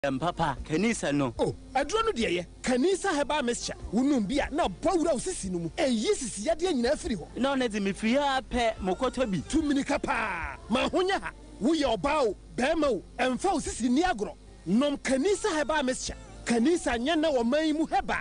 Papa, kanisa no. Oh, aduro no de ye. Kanisa heba mixture. Wunum bia na bawura osisi no mu. Yisisi yade nyina afiri ho. No na di me firi ha pe mokoto bi. 2 minika pa. Ma honya ha. Wo ye oba o, bema o, emfa osisi ni agro. Nom kanisa heba mixture. Kanisa nya na wo man mu heba.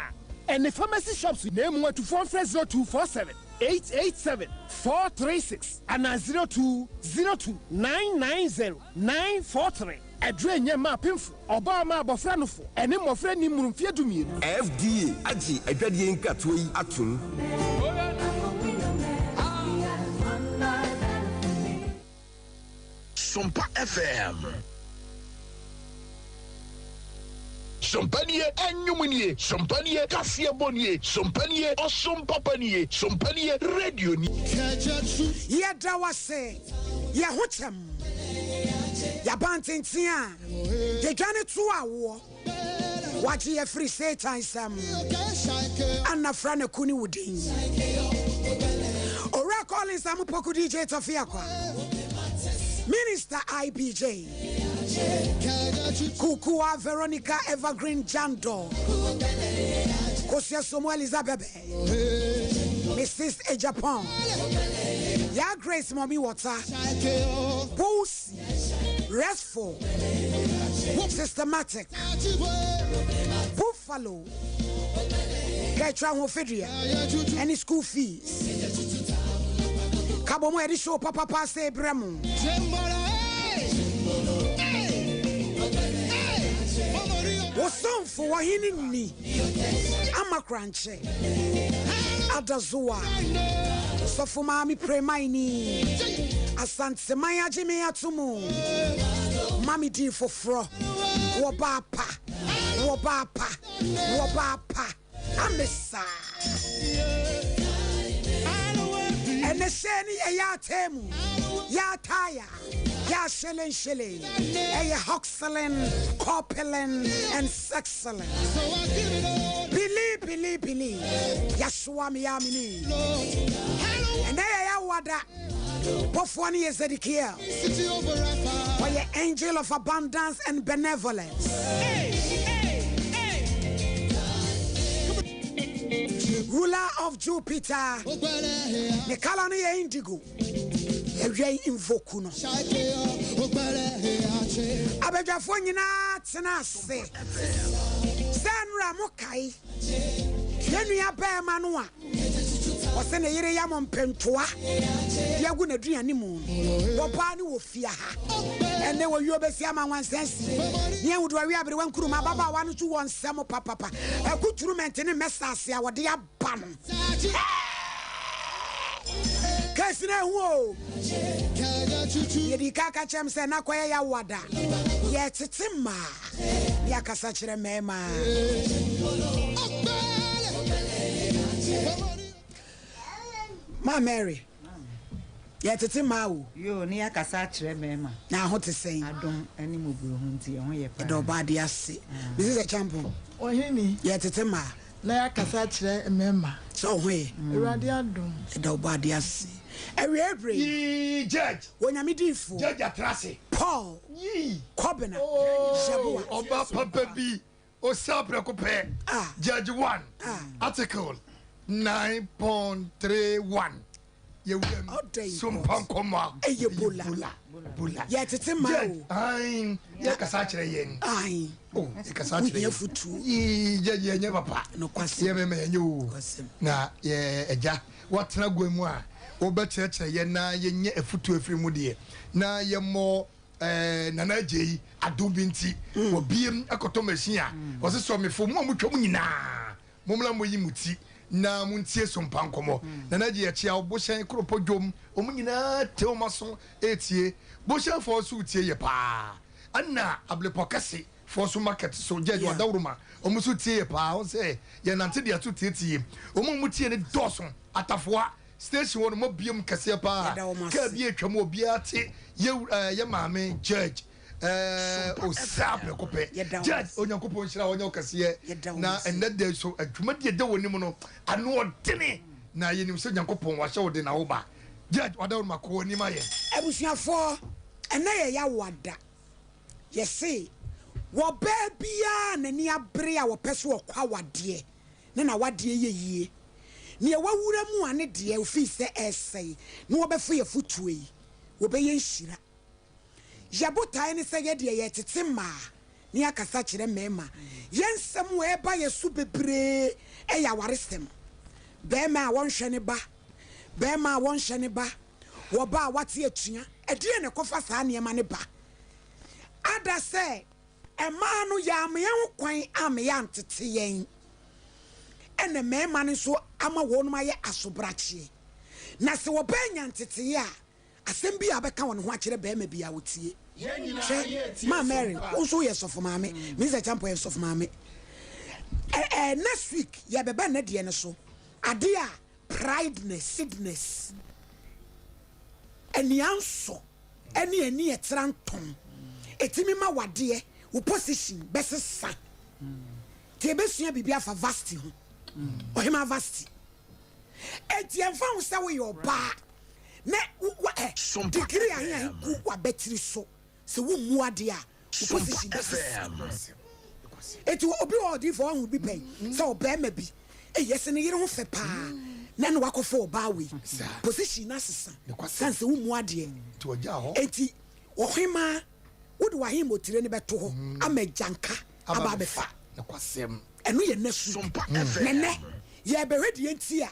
And the pharmacy shops name 1240247 887 436 and 0202990943. Adre nya ma pemfo oba ma abofra no fo ene mofra ni murumfie dumie FDA agi adwadie nkato yi atum Sompa FM Sompanie enyumunie Sompanie kasia bonie Sompanie osompapanie Sompanie radio ni ya dawase ya hotem ya bantentia ye dwane to awo waje ye free satan sam anna frana kuni wudin ora calling sam poku DJ Tofia kwa Minister IBJ Kukua Veronica Evergreen Jando Kosia Somo Elizabeth Mrs. A Japan Ya Grace Mommy Water Pulse Restful Systematic Buffalo Ketra Hofedria Any school fees Kabomo Edi show Papa Pase Bremu Wosom for wahini ni amakranche adazuwa sofuma mi premaini asante maya jime atumu mami di fofro wobapa amesa ene sheni ya temu ya taya ya shelen hoxelen copelen and sexelen believe yashua miyamini and ya wada pofwani Ezekiel for your angel of abundance and benevolence ruler of Jupiter Nikala ni indigo Ewe invoku no Abedwafo nyina tena se Sanra mokai Yenua ba ma no a Wose ne yire ya mompentoa Yagu na duane mu Wo ba ne wo fia ha Ene wo yo besia ma wansensi Nye wudu awi abere wankuru ma baba wa no tu wonsem papa Akuturu mentene mesase a wode aba no Kasina huo Yedi kaka chem se na kwaye ya wada Ye titima Ya kasa chire mema Ma Mary Ye titima wo Yo ni ya kasa chire mema Na ho te sen Adom ani moburo ho nti ho ye pa Do ba de ase This is a champion Ohini Ye titima na ya kasa chire mema So hwe Urade adom Do ba de ase Every judge Wonyamidifo judge atrase Paul yi Kobena Jabua oba papa bi o sapre ko pe judge 1 article 9.31 yewem Sompa Nkomo Eyebola ya tete ma o ai ya kasa kire yen ai oh ya kasa kire yen futu yi judge yenye papa no kwase ye meme yenye o na ye eja watena gwemu a obecheche ye na yenye efutu efiri mu de na ye mo nana jei adobinti obiem akoto machine a wose so mefo mu amutwom nyina momla moyi muti na muntie Sompa Nkomo nana je ye obo hyen kropodwom omunyina te omaso etie bo hyen fo so tie ye pa anna ablepokase for so market so judge wadawruma omuso tie ye pa o se ye nante de atu tie omutie ne doson atafoa station one mo biem kase pa ka bi atwam obiate ye maame judge o sabre kope judge onyankopon hira onyo kase na enade so adwuma de wonim no ano odene na yenim so onyankopon wa hye wode na wo ba judge wada ma ko onim aye abusuafo ena ye ya wada ye se wo babia na ni abre a wo pese wo kwa wade na wade ye ne wawura mu ane de ofi se essay na wo befo ye futuo yi wo be ye nhira yabotai ne se ye de ye tete ma ni akasa kire mema yensem wo eba ye su bebre e ya waresem be ma won hwe ne ba be ma won hwe ne ba wo ba wate atua e de ne kofa saa ne ma ne ba ada se e ma no ya me yen kwan am ya ntete yen ene mema ne so ama wonu ma ye asobrache na se wo ba nya ntete ya asem bi abeka won ho akire be ma bia wotie ma Mary also yes of mama me say champo yes of mama next week ya beba na de ne so ade a prideness sickness eni anso eni etranton etimi ma wade wo position besesa te besua bibia fa vasti ho o hema vasti eti enfa wo se wo yo ba ne degree ayan ku wa betri so se wo mu ade a wo position besesa eti obi o di for hu bi pay se o ba ma bi yes ne yire ho fe pa na no wakofo ba we position na sesa kan se wo mu ade to oja ho eti o hema wo de wa hema otire ne beto ho amajanka aba befa ne kwasem eno ye nasu nene ye be hwedi enti a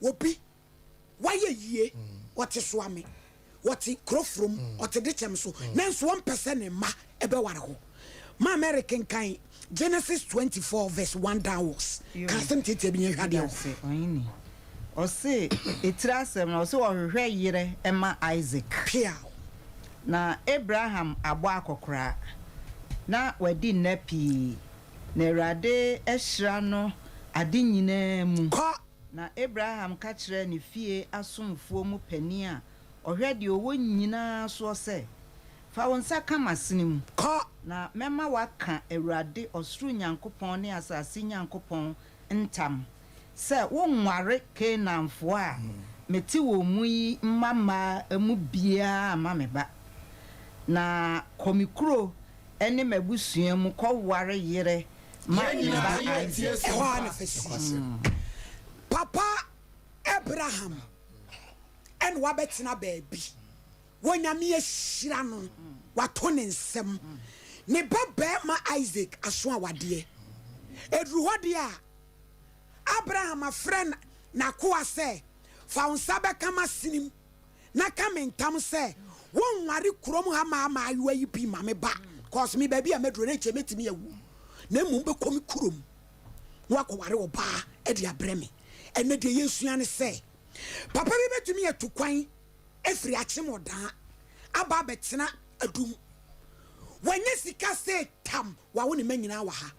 obi waye yie wote so ame wote krofrom wote de chem so nanso 1% ne ma ebe ware ho ma American kan Genesis 24 verse 1 downwards kan sem tete bi hwade ho oyini o se etrasem na o se wo hwehwe yire ema Isaac pia na Abraham abo akokora na wadi napi na Erade ehira no ade nyina mu na Abraham ka kire ne fie asomfuo mu pani a ohwede owo nyina so se fa wonsa kamasene mu na mema waka Erade osuru nyankopon ne asase nyankopon ntam se wo nware Kenaanfo a meti wo mu yi mama emu bia mameba na komikuro ene mabusua mu ko ware yire Papa Abraham and wabetina baby wonyame ehira no wato ne nsem ne baba ma Isaac aso awade edru hode a Abraham a friend na ko ase fa unsa be kama sinim na kamentam se won ware krom ha ma ayo yi bi ma me ba cause me baby a medro na chemetimi yawu na mum be komi krom wakoware oba e de abreme ene de yesua ne se papa bi betumi atukwan efri achemodan aba betena adum wanye sika se tam wa woni manyina wa ha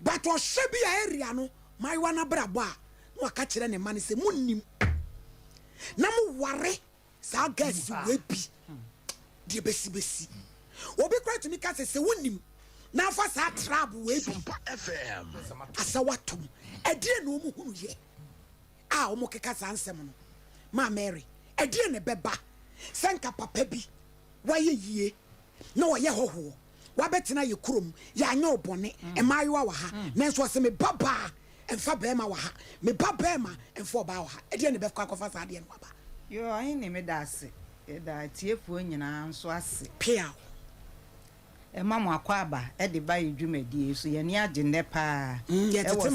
but o hye a area no mai wana brabo a waka kire ne mane se munnim na mu ware sa gas we bi de besi obi kra tumi ka se wonnim na fa sa trap we bi FM asawatum edie no mu hunu ye a o mo keka sa nsem no ma Mary edie ne beba senka papa bi waye yie na wo ye hoho wa betena ye krom ya anya obone e mayewa wa ha nanso se me baba emfa bema wa ha me baba ma emfa oba wa ha edie ne befka kofa sa de no aba yo ayin ne me da ase e da tiefuo nyina nso ase pia e mama akwaba e de ba yedwumadi so ye ne agende pa e wo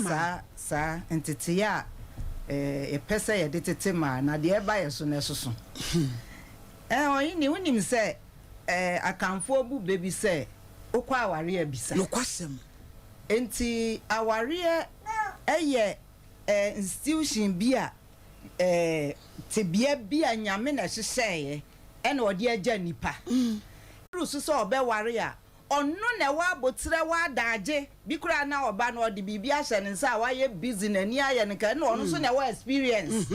sa entete ya e pesa ye de tetema na de e ba ye so na soso oyin ni wonim se akamfo bu bebi se okwa aware abisa no kwasem enti aware eye institution bia tebia bia nyame na hyehyeye ene ode agya nipa rusu so obeware a onno na wa abotire wa adaje bikura na oba na ode bibia hye ne nsa wa ye busy na ni aye ne ka na onno so na wa experience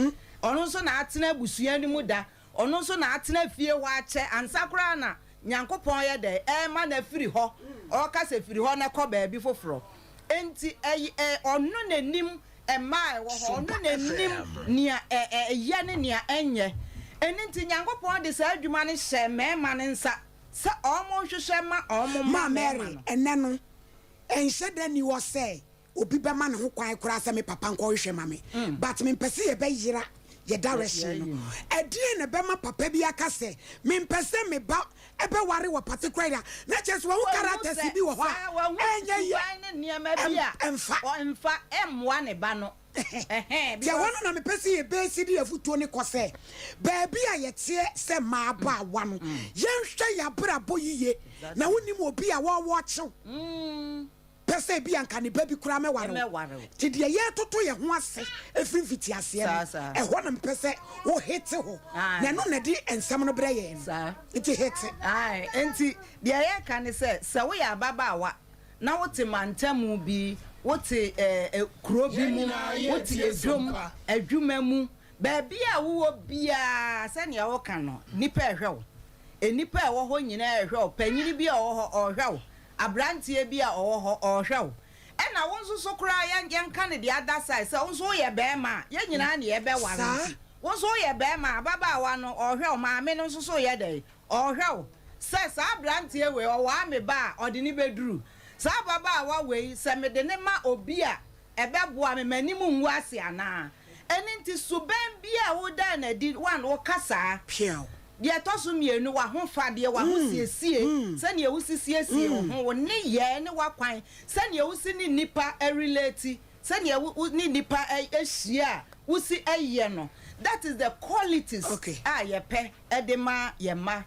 onno so na atena busua ni mu da onno so na atena fie wa ache ansakura na nyankopon ye de ma na firi ho o ka se firi ho na ko ba bi foforo enti onno na nim mai wo ho onno na nim nia ye ne nia enye enti nyankopon de sa adwuma ne hye mema ne nsa Sa almost shema almost ma Mary eneno enhye da ni wo say obi be ma ne ho kwan kura say me papa nko hwe ma me but me pese ye be yira ye direction no edie ne be ma papa bi aka say me pese me ba ebe ware wo particular na just wo characters bi wo ho enye ye niam bia emfa emwa ne ba no Dia wono na me pese ye be si di afutuo ne kose ba bia ye tie se ma ba wa no ye hwe ya bra boyiye na wonim obi a wo chew pese bia nka ne ba bi kura me ware ti de ye toto ye ho ase efiri fiti ase e ho na me pese wo hit ho na no na di ensam no bre ye it hit ai enti de ye ka ne se wo ya baba wa na wote mantamu bi wote kuro bi mu wote adwuma mu ba bia wo bia se ne wo kan no nipa ehwe enipa e wo ho nyina ehwe panyini bia wo ho ohwe abrantie bia wo ho ohwe e na wo nso so kura yan kan ne the other side se wo nso ye be ma ye nyina ne ye be ware wo nso ye be ma baba wa no ohwe ma me no nso so ye dey ohwe se sa abrantie we o wa me ba odi ni beduru sa baba wa we se me de ne ma obi a ebeboa me manimu nwu ase ana eni nti suben bia wo da na di one wo kasa piao de toso mienu wa ho fa de wa ho siesie se ne wo siesie ho ne ye ne wa kwan se ne wo si ni nipa relate se ne wo ni nipa ehia wo si eye no that is the qualities ye pe edema ye ma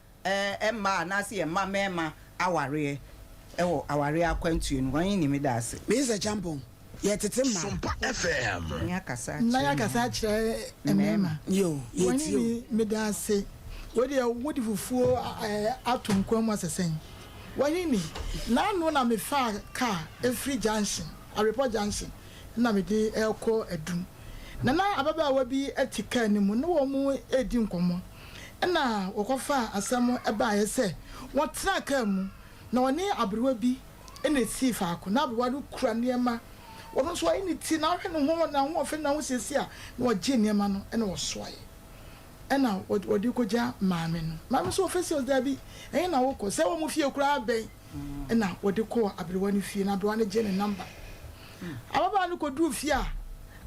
ma na se ye ma mema aware ewo aware akwantu no wan ni me da ase me is a jambon ye tete ma Sompa FM ya kasa kire emema yo ye ti me da ase wodi fufuo atonkwan asesen wani ni na no na me fa car every junction a report junction na me di elko edum na ababa wa bi etika ni mu na wo mu edi nkomo na wokofa asam eba ye se wotena ka mu na woni abrewa bi ene si fa ko na abrewa do kura niema wono so ayi ni ti na hwe no ho na ho fe na ho sesi a na wogye niema no ene wo soaye ena wodi ko ja maame no maame so officials da bi eyin na wo ko se wo mu fie kura ben ena wodi ko abrewa ni fie na abrewa ne je ne number ababa no ko du fie a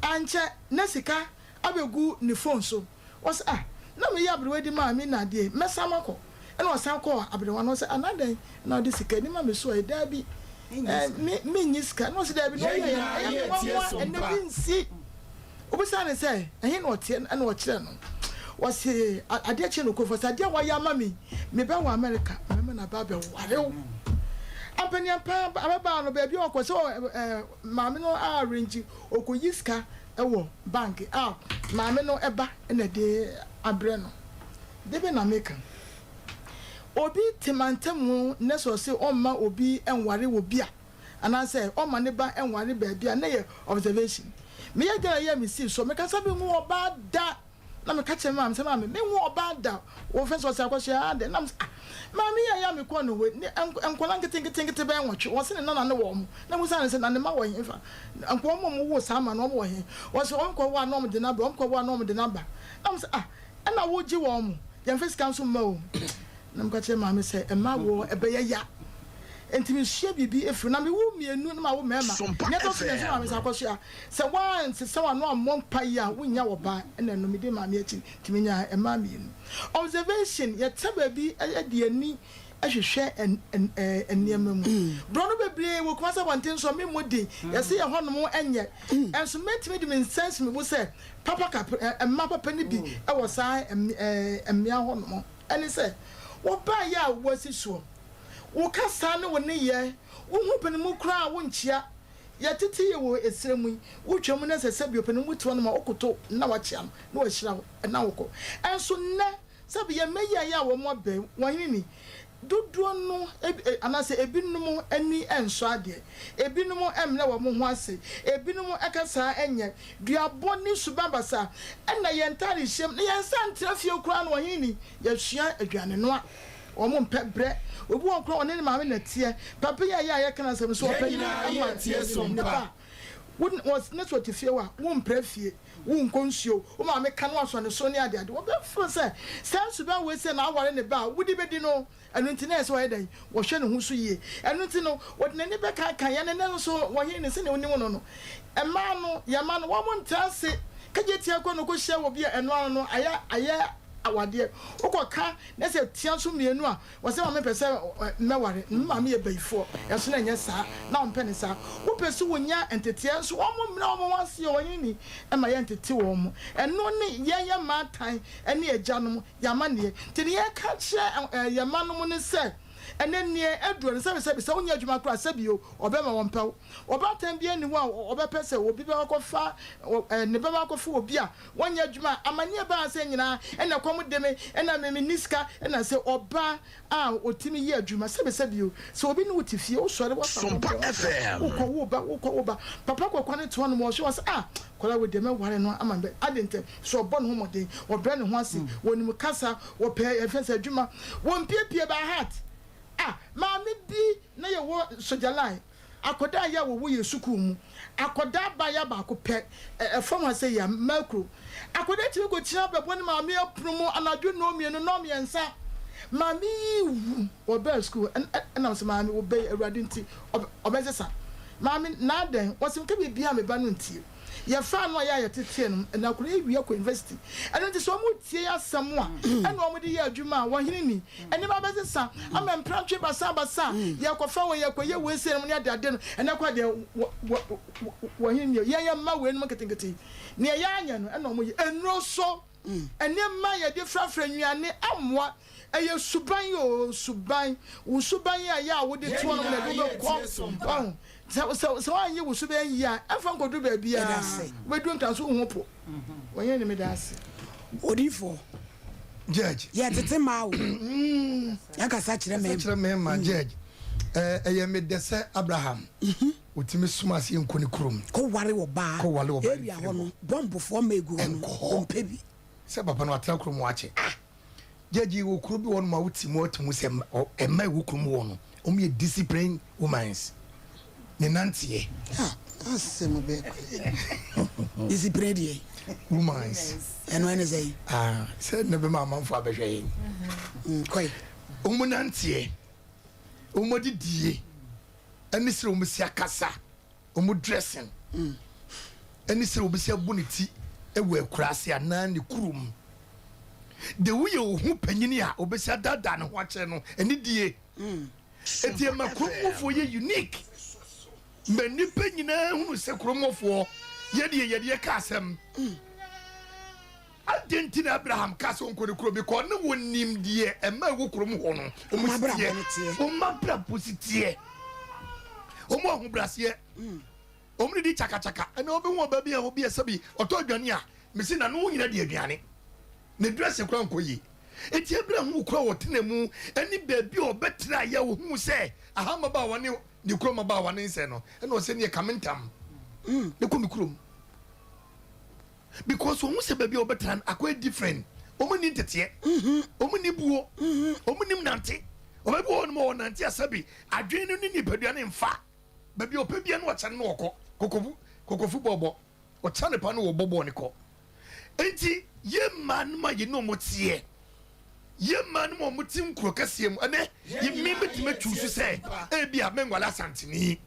anche na sika abegu ni phone so was na me ya abrewa di maame na de mesama ko ena osan ko abrewa no se anadan na de sika ni maame so e da bi me nyiska no se da bi no ya ena bi nsi obisa ne se ehin no tie ena wo kire no wasi ade che no ko for ade wa ya mami me be wa America me na ba be ware ampania pa ababa no be bi o ko so maami no arrange okoyiska ewo bank maami no eba na de abre no de be na make obi timantamu ne so se o ma obi enware wo bia ana say o ma ne ba enware ba bia na ye observation me ya gana ya me see so me ka sabi mu oba da na me catch mam say mam me wo oba da wo fe so say akwhia ade na mami ya me ko no we enkola nkete be enwotwe wo se ne na wo mu na mu say na ne ma wo hin fa enko mo wo sa ma no wo hin wo se onko wa no mo de na ba onko wa no mo de na ba na mo say na wo gi wo mu ya face council ma o na me catch mam say e ma wo e be ya entimi hye bibi efru na me wo mienu na ma wo mema ne to se so ma me sakwhia se wan se wa no amon pai a wonya wo ba na no me de ma me achi timinya e ma mienu observation ye taba bi e de ani ahwehwe eniema mu bro no bebre wo kuma sa wanten so me modi ye se ye hono enye enso metimi de me sense me wo se papa ka emma papa ni bi e wo sa emia hono eni se wo ba ya wo si so wo kasa ne wo ne ye wo hu panimu kra wo nchia ya tete ye wo esremu wo twam na sese bi panimu to no ma okoto na wa chia na wa hira na wo ko enso ne sabi ye meya ya wo mo be wanini dodo no anase ebinum ani enso ade ebinum emle wo mo ho ase ebinum akasa enye duabo ni subabasa na ye ntare hyem na ye santra fie kura no wanini ye hia aduane no a omo mpebre obi won kro one ne maame na tie papa ya kana sem so opa ni tie so mpa was next what if you were won't prefie won't consume ma me kan was on the Sony ade wo be feel say sense be we say na aware ne ba wo di be di no enu ntina so eden wo hwe ne ho so yie enu ntino wo de ne be kan ya ne ne so wo ye ne se ne onim no ema no ya ma no wo mo ntase kaje tia ko no ko hye wo bia eno no aya awade okoka na se tia so mienu a wo se ma me pese meware ma me ye baifo ya so na nya sa na ompe ne sa wo pese wo nya entetia so wo mo mna wo wase wo yini e ma ye entete wo mo eno ne ye ma tan ene agyanom ya ma ne ti ne ye ka kire ye ma no ne se ene ne aduro ne se wonya adwuma kra sabio obema wo mpaw obatan bia ni wo obepese obi be akofa ne be akofa obi a wonya adwuma amane ba ase nyina ene kom deme ena me niska ena se oba a otimi ye adwuma sabio so obi ne wotifie wo sore wo Sompa FM wo ba papa kokwa ne to no mo so was kola we deme ware no amambe adente so obo no homoden wo bre ne ho ase wonimu kasa wo pe efense adwuma wo mpiepie ba heart maami bi na ye wo sojalai akoda ya wo ye suku mu akoda ba ya ba ko pe efom ha se ya makro akoda ti ko tia bebo ni maami aprumu anadwo no mienu no miensa maami wo be school na so maami wo be awrade nti obezesa maami na den wosim ke bibia me ba no nti ya fa no ya tete no na kura ewie ko university eno nti so mu tie ya samu a eno mo de ya adwuma wo hene ni ene ba bezesa ama mpratwe basa ya ko fa wo ya ko ye we se no ne ade no ene kwa de wo hene ni ya ma we no ketenkete ne ya anya no eno mo ye enro so ene ma ya de frafra nnuane amwa eye suban wo suban ya wo de to no na do ko so anyi wo so be ya afa nkodu ba bia we do ntanso ho po wonye ne me da ase odifo judge ya tete ma wo ya ka sa kire me ma judge eye me dese Abraham otimi suma se nkoni krom ko ware wo ba area ho no bombofo ma egu ho no mpebi se papa no atra krom wache judge wo kro bi won ma wotimo atomu se ema wo krom wo no o me discipline women's ne nantie asem be discipline die women's eno ene sei said ne be ma manfo abehwe koi omu nantie omu didie eni sire omu sia kasa omu dressing eni sire omu sia boniti ewe akurase ana ne kurum de wo ye ohu panyini a obesia dada ne ho ache no eni die eti ma kurumfo ye unique mani penyina hunu se kurumfo ye de ka asem Adentina Abraham kaso nkore kuro bi ko ne wonim die ema wo kurom ho no omusie o mabra positie o mo ho brasie o mri di chaka ena obi ho ba bi a obi asabi oto adwane a mesi na no nyina di aduane ne dress kura nkoyi eti Abraham wo kura wo tenemu eni ba bi obetra ya wo hu se ahama ba wone ni kuro ma ba wone nse no ena o se ne kamentam ne ko mi kurom because when we say baby obetran akwa different omuni tete omuni buo omuni nante obabi won mo nante asabi adwen no ni padua ne mfa baby opabia no wacha no okọ kokofu bobo wacha ne pa no wo bobo ne ko enti ye man ma ye no motie ye man mo mutim kro kasiem ane ye me metima chusu se e bia menwala santini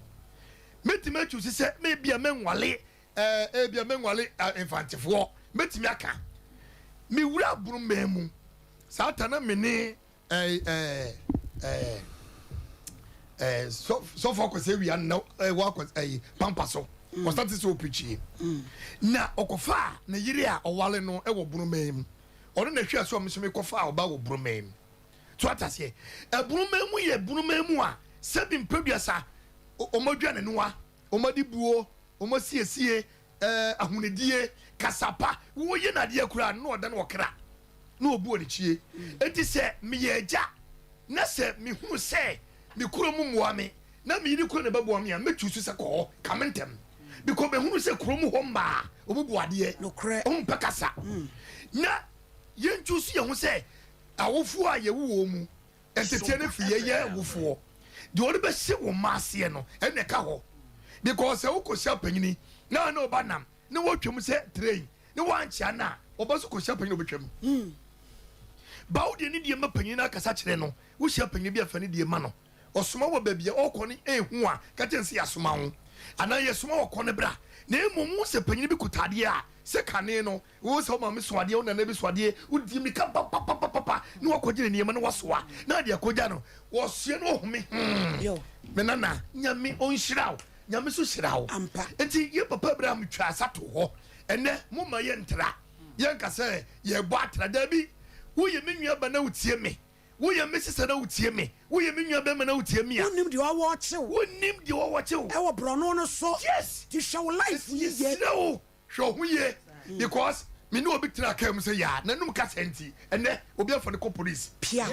metima chusu se me bia menwale bia menwale infantifo metimi aka mi wura buru memu satana mene so focus we are no work pampaso was that so preachy na okofa na yiri a owale no e wo buru memu ono na hwe so mso me kofa oba wo buru memu to atase buru memu ye buru memu a sebi mpeduasa omadwa ne noa omadi buo omosiesie ahunedie kasapa wo ye na de kura no oda na okra na obu oni chie enti se me ye agya na se me hunu se me kuro mu muame na me yiri kuro na babu am ya metusu se ko kamentem because be hunu se kuro mu ho mba obubu ade no kre on pekasa na ye ntusu ye hu se awofu a ye wo mu entetie na fiye ye wofuo de ori be se wo maase no ene ka ho because e wo ko sia panyini na na obanam ne wo twem se train ne wanchia na obaso ko sia panyini obetwem ba wo de ne de ma panyini akasa kire no wo sia panyini bi afa ne de ma no osoma wo babia okọ ne ehu a ka tense asoma ho ana yesoma okọ ne bra na emu se panyini bi kutade a se kane no wo se ma me soade wo na na bi soade wo di mi ka papa ne wo kọgire ne ma no wasoa na de akọja no wo sie no home yo me nana nyame onhyiraw nyame so hyiraw ampa enti ye papa bra me twa asato ho ene mo ma ye ntra ye nka se ye bo atra da bi wo ye menua ba na utie me wo ye me sese na utie me wo ye menua ba ma na utie me a wonim de wo chew wonim de wo chew e wo brono no so yes to show life ye no show hu ye because me no obi tra kam say ya nanum ka senti ene obi afo ne ko police pia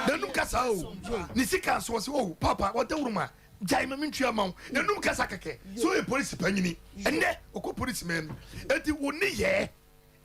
nanum ka sa o ni sika so so o papa what uruma jai ma mintua ma nanum ka sa keke so e police panyini ene o police men enti woni ye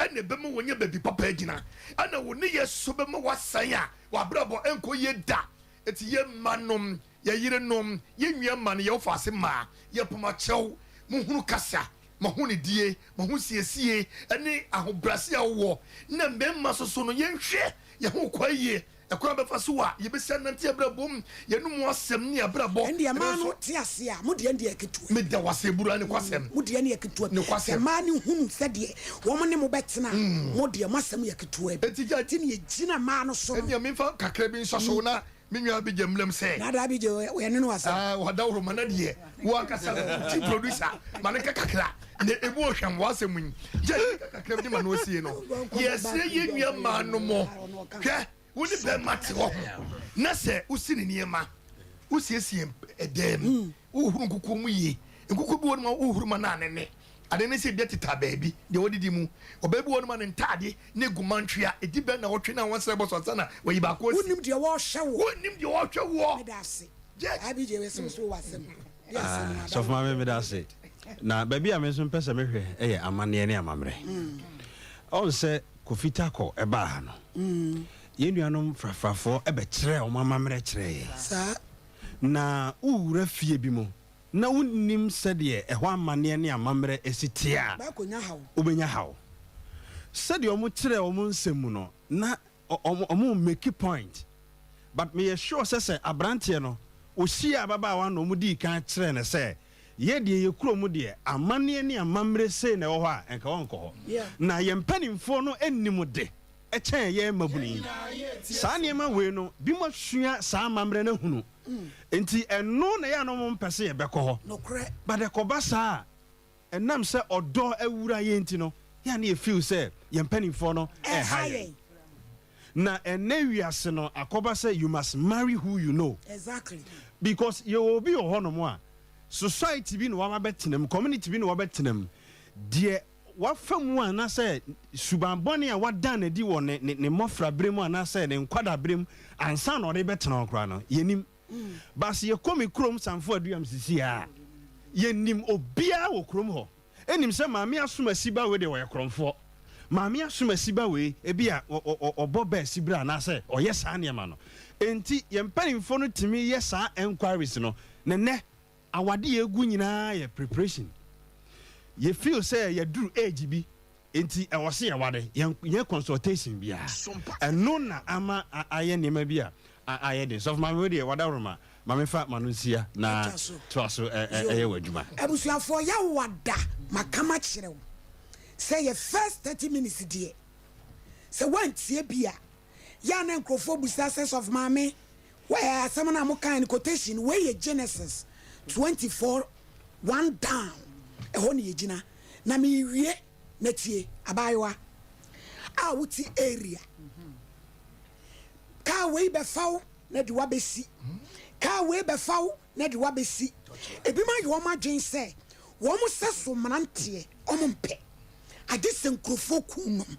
ene be mo wonya baby papa agina ana woni ye so be mo wasan a wa brabo enko ye da enti ye manom ye yire nom ye nwia man ye ofase ma ye poma chew mo hunu kasa mahuni die mahu siesie ene ahobrase awo na memma soso no yenhwe ye ho kwaye ekura befa so a ye besia nante abrabom ye no mo asem ne abrabo ende ma no te ase a mo de ende akitu me da wase buru ne kwasem mo de ene akitu ne kwasem ma ne hunu se de wo mo ne mo betena mo de masem yakitu abi etija ti ne gina ma no so ende me fa kakra bi nsoso na minwa bi jamlem se na da bi je we ne no asa wada uruma na de wo akasa ti producer maneka kakra ne ebu ohwam wasem je kakra bi ma no sie no yes ye nwia ma no mo hwe woni be mate ho na se usi ne niema usiesie edem uhuru nkuku mu yi nkuku bi woni ma uhuru ma na ne ade ne se bi teta baabi de wodidi mu obabi woni ma ne ntade ne gumantwea edi be na wotwe na wonse bo so sana wayi ba ko wonim de wo hwe wo wonim de wo hwe wo me da se abi je we so wasem so for me da se na baabi a me so pese me hwe eye amane ne amamre on se kofita ko e ba ha no yenuanom frafrafo e be kire o mamamre kire sa na uwura fie bi mu na wonnim sede e ho amane ne amamre esitia ba konya hawo obenya hawo sede o mu kire o mu nsemu no na o mu make point but me sure say abrante no o hia baba wa no mu di kan kire ne say ye de ye kuro mu de amane ne amamre sei na wo ho a enka wonko ho na ye mpanimfo no ennim de e chen ye mabuni sa niema we no bi mo sua sa amamre na hunu enti eno na ya no mo mpese ye beko ho no kre but de ko ba sa enam se odo awura ye enti no ya na ye feel say ye mpanimfo no e high na enewiase no akoba say you must marry who you know exactly because you will be ohonomo a society bi no wa betenem community bi no wa betenem de wafamu ana say subambone a wada na di wo ne mofra brem ana say ne nkwada brem ansa na ode betena okra no yenim bas ye komi krom samfo aduam sisi a yenim obia wo krom ho enim say maame asoma siba we de wo kromfo maame asoma siba we e bia obo ba sibra na say oyesa anema no enti ye mpanimfo no timi yesa enquiries no ne awade egu nyina ye preparation ye feel say ye duru age bi enti e wose ye wade ye consultation bia eno na ama aye nema bia aye de so my we wada roma mame fa manusia na toaso eye wadwuma abusuafo ya wada makama kirew say ye first 30 minutes die say wantie bia ya na nkrofo busa sense of mame where someone am kind quotation where ye Genesis 24 1 down ehon ye gina na me wie na tie abayewa a wuti area ka we be faw na di wa besi ka we be faw na di wa besi ebi ma yo ma dwen se wo mo seso mnante o mo mpe ade senkrofo kunum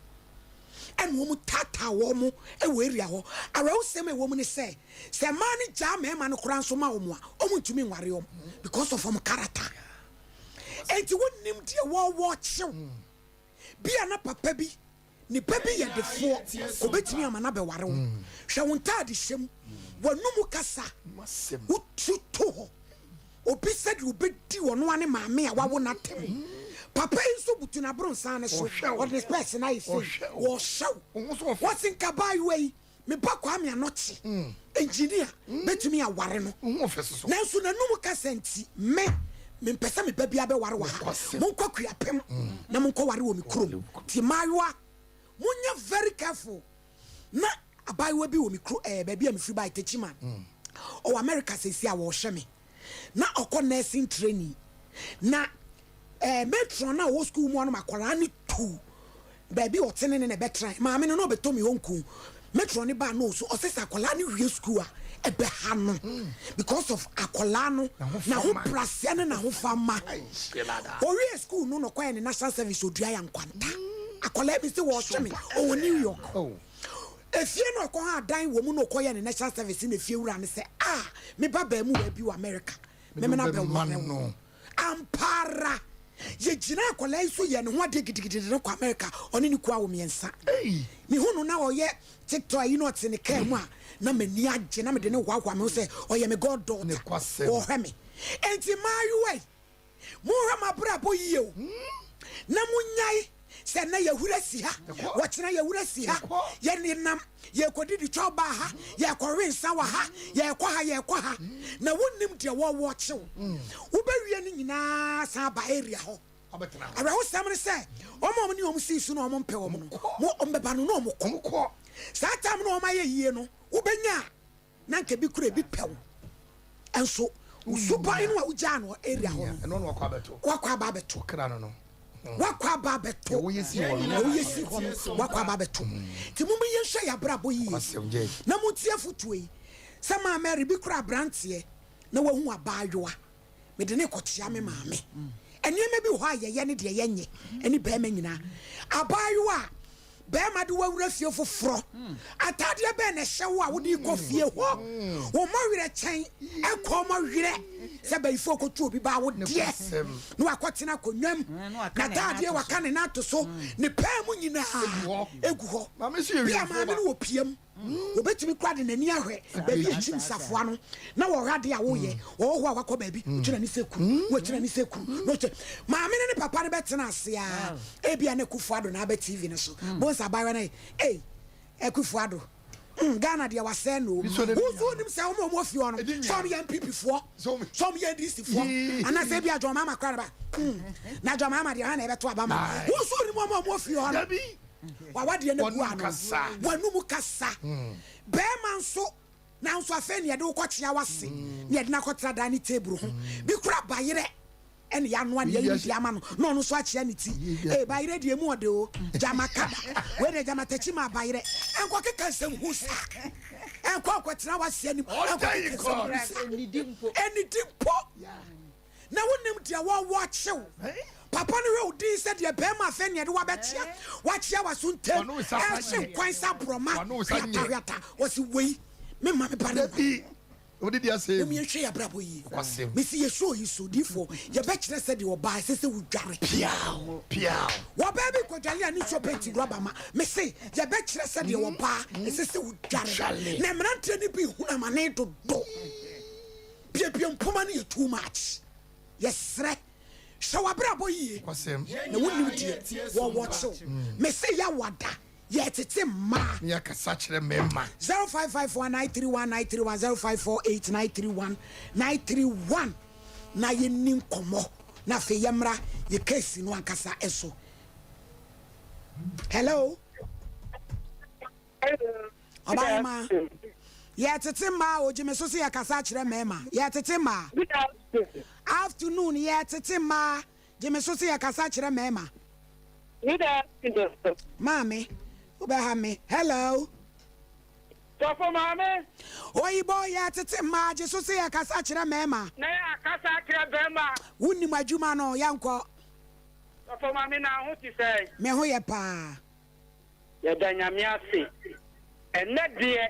en wo mo tata wo mo e we area ho araw sem e wo mo ne se man ja ma no kura nso ma wo mo a o mo ntumi nware wo because of am character enti wonnim de wo chew bia na papa bi ni papi ye defo obetimi amana be ware wo hwe won taade hyem wonumu kasa ututo ho obi said you be di ono ane maame a wawo na tem papa nso butu na bro nsa ne so what this person I say wo show what's in kabai way me ba kwa me anochi engineer betumi aware no nanso na num ka senti me mpesa me ba bia be ware wa monkwa kuapem na monkwa ware wo me krom ti mayoa munya very careful na abaiwa bi wo me kro ba bia me free by techiman o America sesi a wo hwe me na okọ nursing training na metron na wo school mu no makwara ni tu baby otene ne be try maame no be to me honku metron ni ba no so osesa akola ni wie school a ebe ha no because of akola no na ho prase ne na ho fama o wie school no kwa ne national service odua ya nkwanta akola bi se wo hwe me o New York efie no ko ha dan wo mu no ko ye ne national service na efie wura ne se me ba ba mu wa bi wa America me na be wo no ampara ye gina akola iso ye ne ho ade gidigidi ne ko America oni ni kwa wo miensa mi hunu na o ye TikTok yi no tene kan mu a na mani age na me de ne hwahwa me se o ye me god daughter o hwe me enti mayu mu hwa mabra bo yi o na munyai se na yahura si ha wokyena yahura si ha ye ne nam ye kodidi choba ha ye korensa wa ha ye kwa ha na wonnim de wo kyew wo bewie ni nyina sa ba area ho abetena wo sam ne se omo ni omo si su no omo mpe omo no mo ombeba no omo ko sa tam no omo ye yie no wo benya na nke bi kura bi pew enso usupa inu a uja no area ho no no wakwa abeto kra no wakwa babeto wo yesi ho wakwa babeto ti mu me yehwe ya brabo yi na mutie futuei sama Mary bi kura brantie na wahu abayoa me de ne kotia me maame eneme bi ho ayeye ne de yenye eni be ma nyina abayoa be ma de wawura fie foforo atade be na hyewo a wodi kofie ho wo ma wire chen ekọ ma wire se ba ifo ko tu obi ba wo de no akotena konwam na dade wa ka ne na to so ne pa mu nyina egu ho maame no wo piem obetimi kwade nani ahwe ba bi echim safoa no na wo hwade a wo ye wo ho akọ ba bi kyina ni seku wo kyina ni seku no che maame ne papa ne betena ase a ebia ne kufuado na ba TV ne so bonsa bawe na ekufuado Ghana dia wase no wo nim se wo fi ono some young people for some young DC for and I say bia John mama kwara ba na John mama dia na ebeto abama wo so nim mo fi ono wa wade ne bu ano wanu mu kasa be man so na nso afa ne de wo kwakye awase ne de na kotra da ni table ho bi kura bayire ene ya no ane ya yi ama no no so akye ne ti bayire de mu ode o jamaka we de jamata chi ma bayire enko keka nsem husa enko akwetena wase ani eni dimpo na wonim dia wo kyew papa no we odi said ye be ma fe ne de wa betia wa kye waso ntem e kwan sa broma yata wasi wei me ma me bana Odi dia say me hwe ya brabo yi me si ye show yi so difo ye be kire said ye oba sese wo dware piao wo ba bi ko dwale ani so penti roba ma me say ye be kire said ye oba sese wo dware na mrantre ni bi huna mane do pie mpoma ni too much yes re so wa brabo yi na woni die wo watch me say ya wada yet it's a ma ya kasachre memma 0551931931 0548931931 na ye nin komo na fe yamra ye case no ankasa eso hello Obama yet it's a ma ojime so se ya kasachre memma yet it's a ma afternoon yet it's a ma jime so se ya kasachre memma Mommy Ubahame, hello. So for mama. Oi boy ya tete ma je so se akasa kire mema. Na ya akasa kire bema. Wuni madwuma no yanko. So for mama na ho ti say. Me ho ye pa. Ya danyame ase. Enne de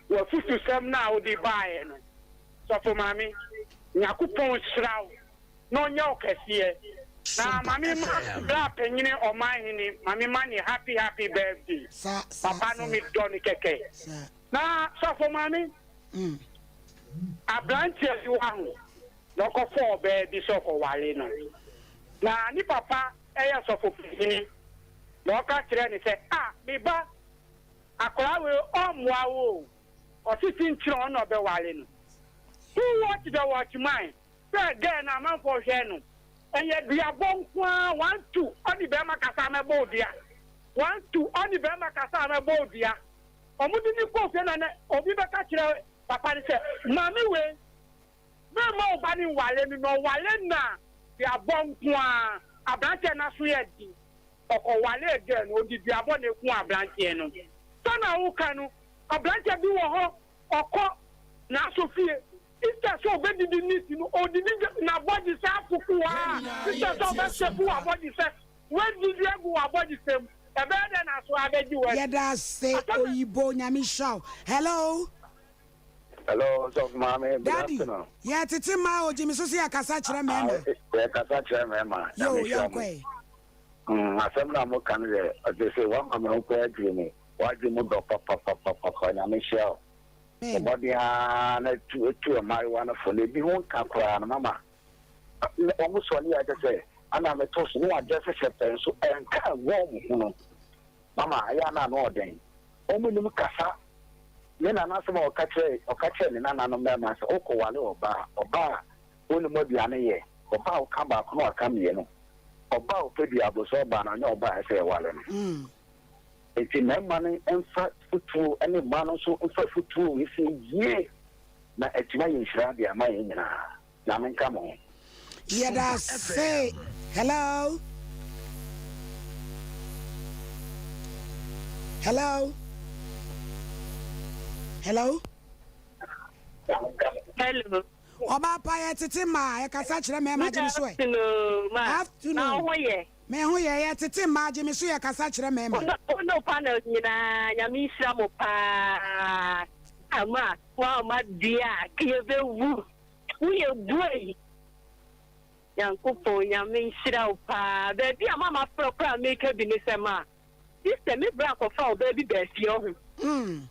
wo fufu sam na wo di bae no. So for mama nyakopon hraw. No nya okese. Na mami bla penyine o mahini mami mani happy birthday papa no mi doni keke na so for mami abranche you wan no ko for be bi so ko wale no na ni papa eya so for pini no ka kire ni say me ba akora we omwa wo o sitin kire no be wale no who watch the watchman say then na man for hwe no enye bia bonkwa 1 2 oni be makasa me bodia 1 2 oni be makasa me bodia omudi ni ko fe na obi be ka kire papa ni say mami we me ma oba ni wale ni no wale na bia bonkwa abranche na so ye di oko wale again odi bia bo na eku abranche no sana wo kanu abranche bi wo ho oko na sofie ista so be di nisi no odi na body sa fuku wa ista so be sefu wa body se we di egu wa body sem e be de na so abeji we yeda se oyibo nyami shaw hello so mama daddy yeah titi ma o jimi so se akasa kire mema ya kasa kire mema yo yankwe asem na mo kan le o se wa mama ko adwini wa dwi mo do papa nyami shaw body na tu marijuana for le bi won ka kra na mama o so ni aje se ana me to so ni aje se sepen so enka wo mu no mama aya na no den o mu nim kasa me na na so o ka kire ni na no me ma se o ko wale oba o ni mo bia ne ye oba o ka ba ko no aka me no oba o pe bia bo so oba na nya oba se wale no eti na mane emfa futu ene mano so emfa futu isi ye na etima yinshira bia ma yinyina na menka mo yeda say hello oba pa ye tete ma ye kasa kire me ma jimi so e afternoon me ho ye tete ma jimi so ye kasa kire me ma no panel nyina nyami sira mo pa ama wa ma dia ke be wu ye buai yankupo nyami sira pa baby ama ma proper make bi ni sema this me bra ko fa o baby be fi o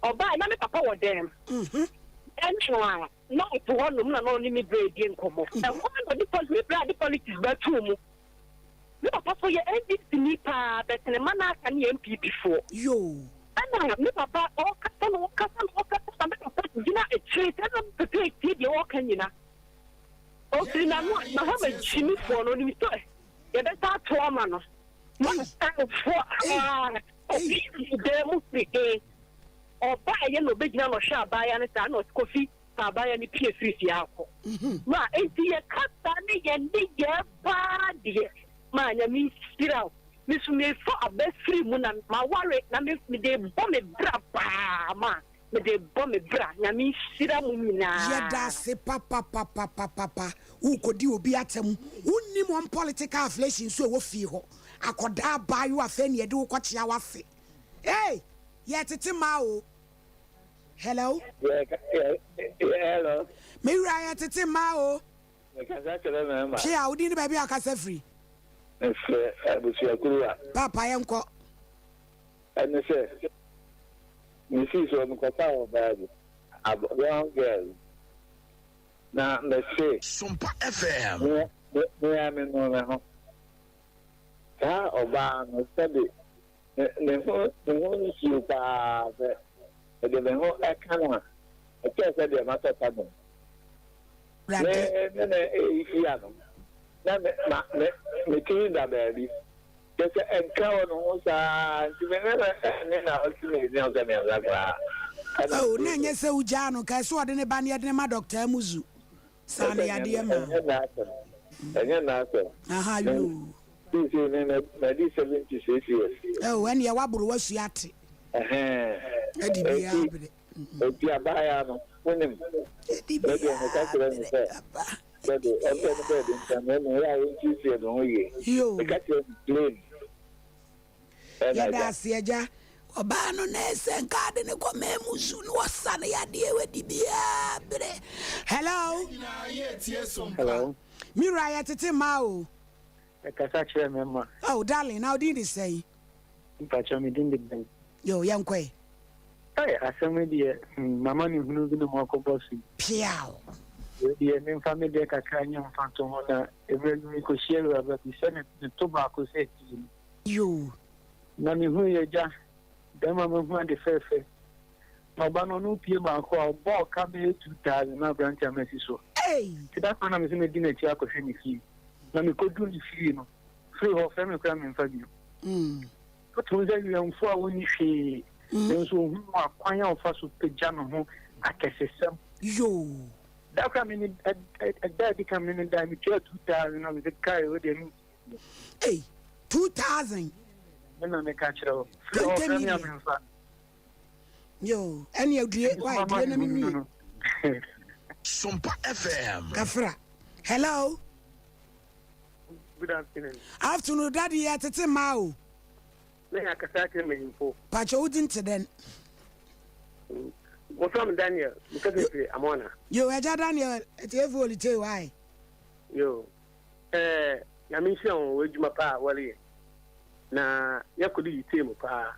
oba na me papa wo dem enwa no to one no na ni me bread nkomo e one the politics ba tu mu me papa so ye ndc ni pa betene mana kan ye mpp for yo ana me papa o kasa me papa gina e treat na pepe ti de o kan nyina o si na no na ha me chimi for no ni to ye be ta to ama no man stand for de mu frike o ba ye no be gina no sha ba ya ne ta no kofi ta ba ya ni pie free akọ ma enti ye kasa ni ye ndi ye ba de ma nya mi sira mi su me fo abefri mu na ma ware na me de bo me bra pa ma me de bo me bra nya mi sira mu nyina ye da se papa u kodi obi atem unni mo political affiliation so wo fi ho akoda ba yo afa ne de wo kwachia wase hey ye tete ma o hello hello me ra tete ma o kasa kire me ma chia odi ni ba bi akasa free papa yanko and say you see so me kwata o baabi young girl na me say Sompa FM me am no me ho ta oba no sabi ne ho ni si pa de me ho e kan e ke say de ma ta ta no ne e fi ano na me kiri da baby just enka no sa ti me na o ti me o se me la oh na nye se uja no ka so de ne ba ne de ma doctor muzu sa ne ya de ma enye na so aha you this is na di 76 years oh when ya waburu wasu ate edi bia abre odi abaya no wonim edi bia but the oba no na senkade ne kwa memusu no wasane ya de wedi bia bre hello mira ya tete ma o e kasa kire me ma oh darling now did he say mpacho me din de yo yankwe asemi de mama ni hunu bi no mo ko bosu piao the main family de kakanya fanto na every ko share about the senate the tobacco set you na me hu ye ja dem ma hu de fefe ma ba no no pie ma ko bo ka be 2000 na branch amesi so that one am me dinner chi akọ hwe ni fi na me ko du ni fi no free ho fe me kra me mfa bi ko to ze yu mfo a woni hwe nso hu akwan ya ofa so peja no ho akesesem yo that come in that come in that me 2000 na me kai o de 2000 na me ka chiro yo any odie why do na me Sompa FM. Kafra. Hello. Good afternoon. Afternoon, Daddy. At the mao. Me akasake me info. Pacho udin to den. What's up, Daniel? Because I'm on. Yo, Eja Daniel. It's every tell why. Yo. Yamisha we juma pa wali. Na yakudi yitemu pa.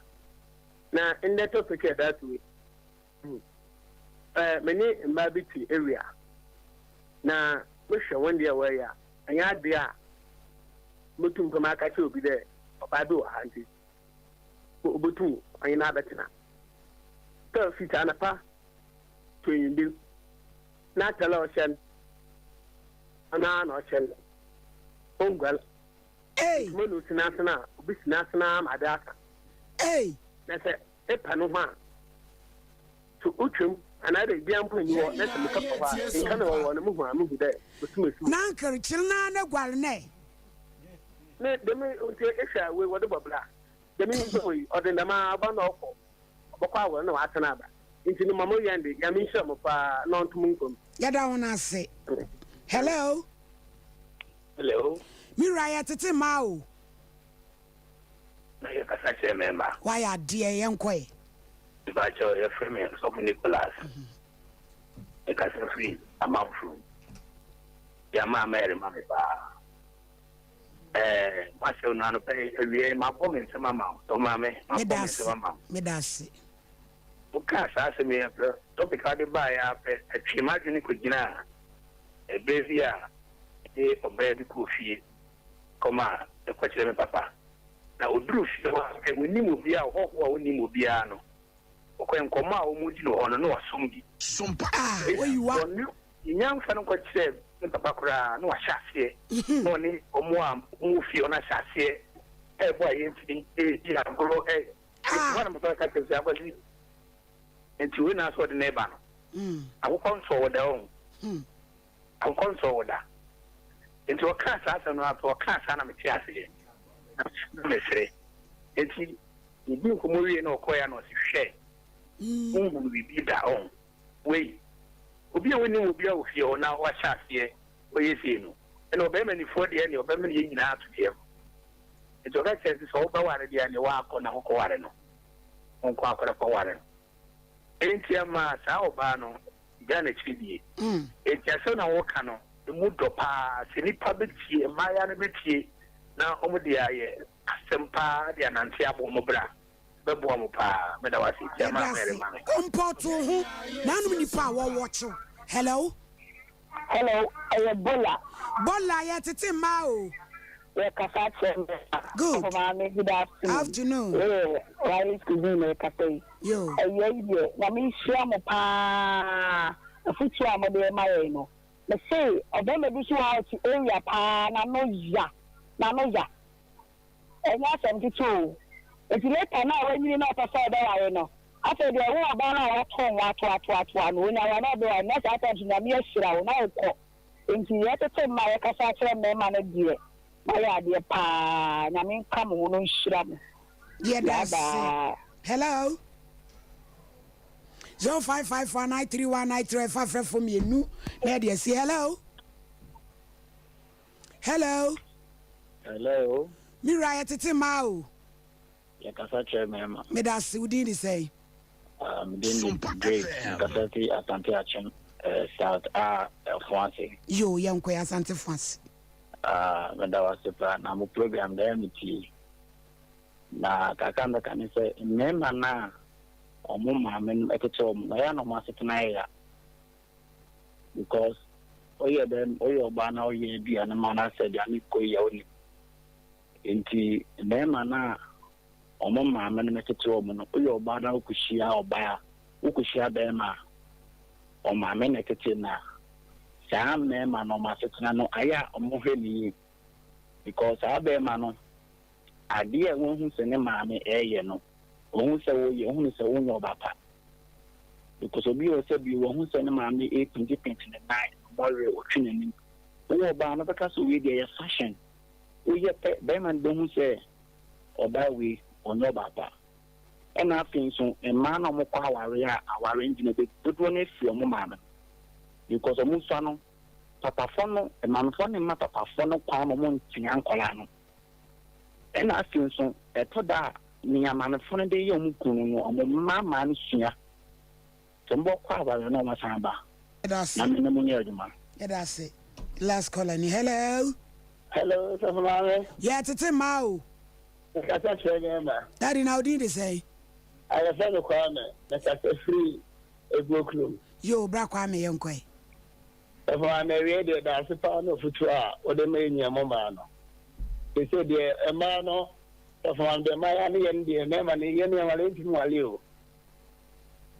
Na in that topic that way. Many Mbabiti area. Na Busha one day away, and ya dear Mutum Kamaka to be there, Pado Hanti. Butu, I in Abatina. 12 feet and a pa to you. Not a lot of an or shell. Ungle. Hey, Monu Sinasana, Bisnasana, Madaka. Hey, that's a panoma. To Uchum. And I did jump in your let me couple of in Canada on a move there. Nanker, Chilna, Guarne. Let me issue with whatever black. The mean or the Nama Bando, Bokawa, no Atanaba. Into the Mamoyandi, Yamisha of non to Munkum. Get down, I say. Hello. Hello. Mirai at the Mao. Why are dear young quay? But your friend of Nicholas. A cousin free, a mouth room. Yama Mary Mamma. Marshal Nano pay a my woman to my mouth. So, Mamma, Medasi. Because ask me a topic I did buy up a chimagini Kujina, a Brazia, a obey the coffee. Come on, the question of Papa. Now, Bruce, we need to be out or we need to be out. When Koma Mujino on no Sumbi. Sompa. Where you are? Young fan of what said, Papa, no chassis, no need or more movie on a chassis. A boy, grow a one of the captains. And to win us for the neighbor. I will console with their own. I will console with that. Into a class as an out to a class and I'm a chassis. Say, and he didn't come away no coin or share. Will be that own way. Obi a winning will be out here now. What shall here? Where is he? And obey many for the end of them in out to him. It's all right, says it's all about the and the walk on our quarrel. On Quacker for water. Ain't your mass, our bano, Janet Chidi. It's just on our canoe, the mood of pass, any public tea, my animity. Now, over the eye, Sempa, the Anantiabo Mobra. Comporto, none of the power watcher. Hello? Hello, I am Bola. Bola, yet it's a Mao. Good. Good afternoon. Why is the cafe? Yo. Nami Shama, a future Mother Marino. Let's say, a very issue out to area pa, Nanoja. And that's empty too. If you let her know when you not a father, I know. After the war about our tongue, what, when I not do, I'm not attaching a mere shroud, now. Into yet a time, my Cassatra, my dear. My idea, pa, I mean, come on, shrub. Yeah, that's hello. 0554931935 from you. No, lady, say hello. Hello. Hello. Mirai at the Mao. Yakasa mema. Me that's what did he say? Didn't great Kasati Asante Action South Fancy. Yo, young Quay Asante Fancy. When that was the plan, I'm a program there with you. Na Kakanda can say, Nema na, or Mumma, I mean, I could tell Mayano Masakanaya. Because oye dem oye oba na oye bia na mana said ani ko ye oni enti bema na omo maame na metete omo no oye oba na okuhia oba okuhia bema o maame na tete na saa mema no masetena no aya omo hwani because abema no ade a won hu se ne maame eye no won se wo ye won se wo nyo baba because obi o se bi won hu se ne maame 2029 more otwinani wo ba no beka so we dey fashion wo ye be man do hu se oba we onyo baba ena afin so emma na mo kwa aware ngine be dodo na fi omo maame because omo so no papa fo no emma fo ne ma papa fo no kwa mo ntia nkola no ena afin so etoda ni amane fo no de ye omo kunu no omo mama no sua tombo kwa aware no ma san ba na me mo nya aduma that's it last caller ni hello so mama yeah tete mao kata chege ma daddy now did they say I said the corner that I free a book room. Yo, Brakwame Yonkwe. If I'm a radio, that's a pound of futua or the mania momano. They said, a man of one the Miami and the name and the Yenian Valentin Walio.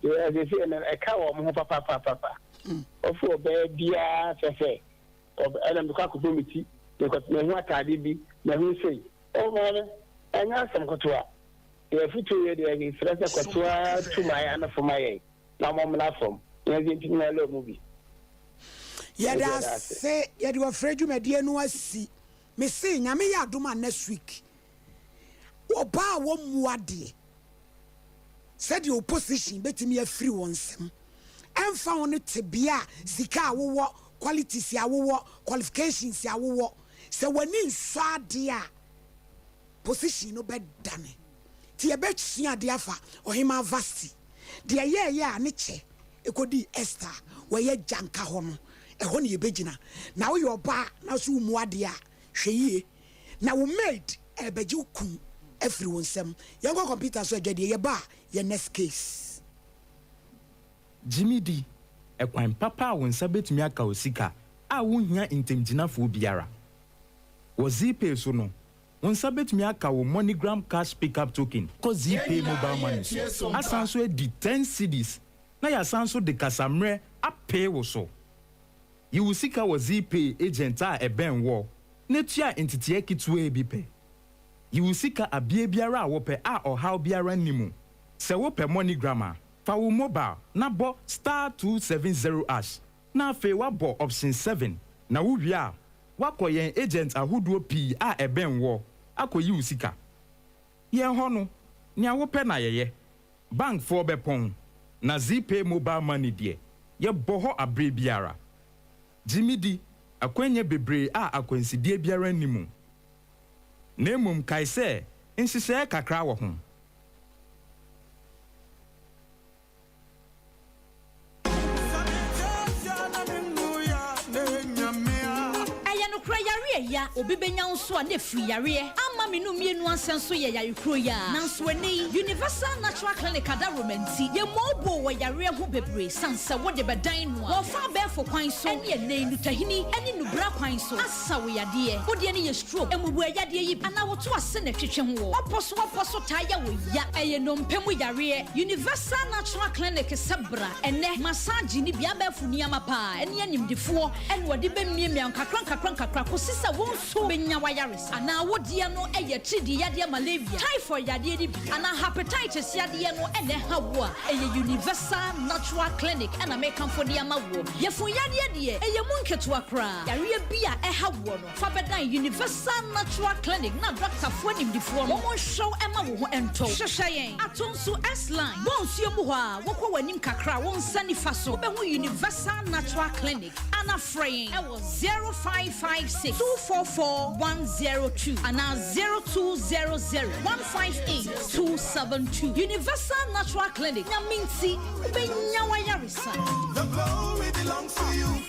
As they say, a cow of papa. Of for baby, of Adam Kakubumiti, because no what I did be, now who say, oh, man, and ask some cotua. The future is fresh to my and for my now mom from the movie. Yeah, that's say you are afraid you may dear no see. Me say, Yami Aduma next week. Oba won muadi. Said the opposition bet me a free once. And found it to be a Sika wo qualities ya wo qualifications ya wo. So when in Swadia position no bed done. Ti ebet sua de afa ohima vasti de ye ani che ekodi Esther we ye janka ho no eho ne yebegina na wo yoba na so mu ade a hweye na wo maid ebeji kun every wonsem ye go computer so adwade ye ba ye next case Jimmy D ekwan papa wonsa betumi aka osika a wo hia intemginafo biara wo zipe so no Onsa betumi aka wo MoneyGram cash pickup token cause pay mobile money. Asanso di 10 cedis. Na ya sanso de kasamre a pay wo so. You will seek our ZPay agent a ben wo. Netia entity kitwe bi pe. You will seek a bie biara wo pe a or how biara nimu. Se wo pe MoneyGram fa wo mobile na bo *270#. Na fe wa bo option 7. Na wo wia wakoyen agent ahuduo pi a ben wo. Akoyi usika ye ho no nia wo pe na yeye bank for bepon na ZPay mobile money de ye boho abre biara Jimmy D akwenye bebre a akwansidie biara nimu na emum kai se nsise kakra wo ho ya obi benya nso a ne free yare ama me no mienu ansenso ye yare kro ya nanso eni universal natural clinic ada romanti ye mobo wo yare ho bebre sansa wo de bedan no wo fa be fo kwan so ene ene nutahini ene nubra kwan so asa wo yade wo de ne ye stroke emubu yade yi ana wo to ase na twetwe ho woposo ta ya wo ya eye no mpemu yare universal natural clinic sabra ene massage ni bia ba fu niama pa ene animdifo ene wo de be miemia kakra ko sisa wonso benya wayaris ana wodia no eye chidi yade malaria typhoid yade ni ana hepatitis yade no ene hawo a eye universal natural clinic ana make am for dia mawo yefun yade de eye munketo akra yare bia hawo no fa bedan universal natural clinic na doctor fo nimdifo no mo show ema wo ho ento hwehweyen atonso S line bonsuo mu ho a wokọ wanim kakra won sani fa so be ho universal natural clinic ana fraying e was 0556-244-102 and now 0200-158-272. Universal Natural Clinic. Naminti Benya Wayarisa. The glory belongs to you.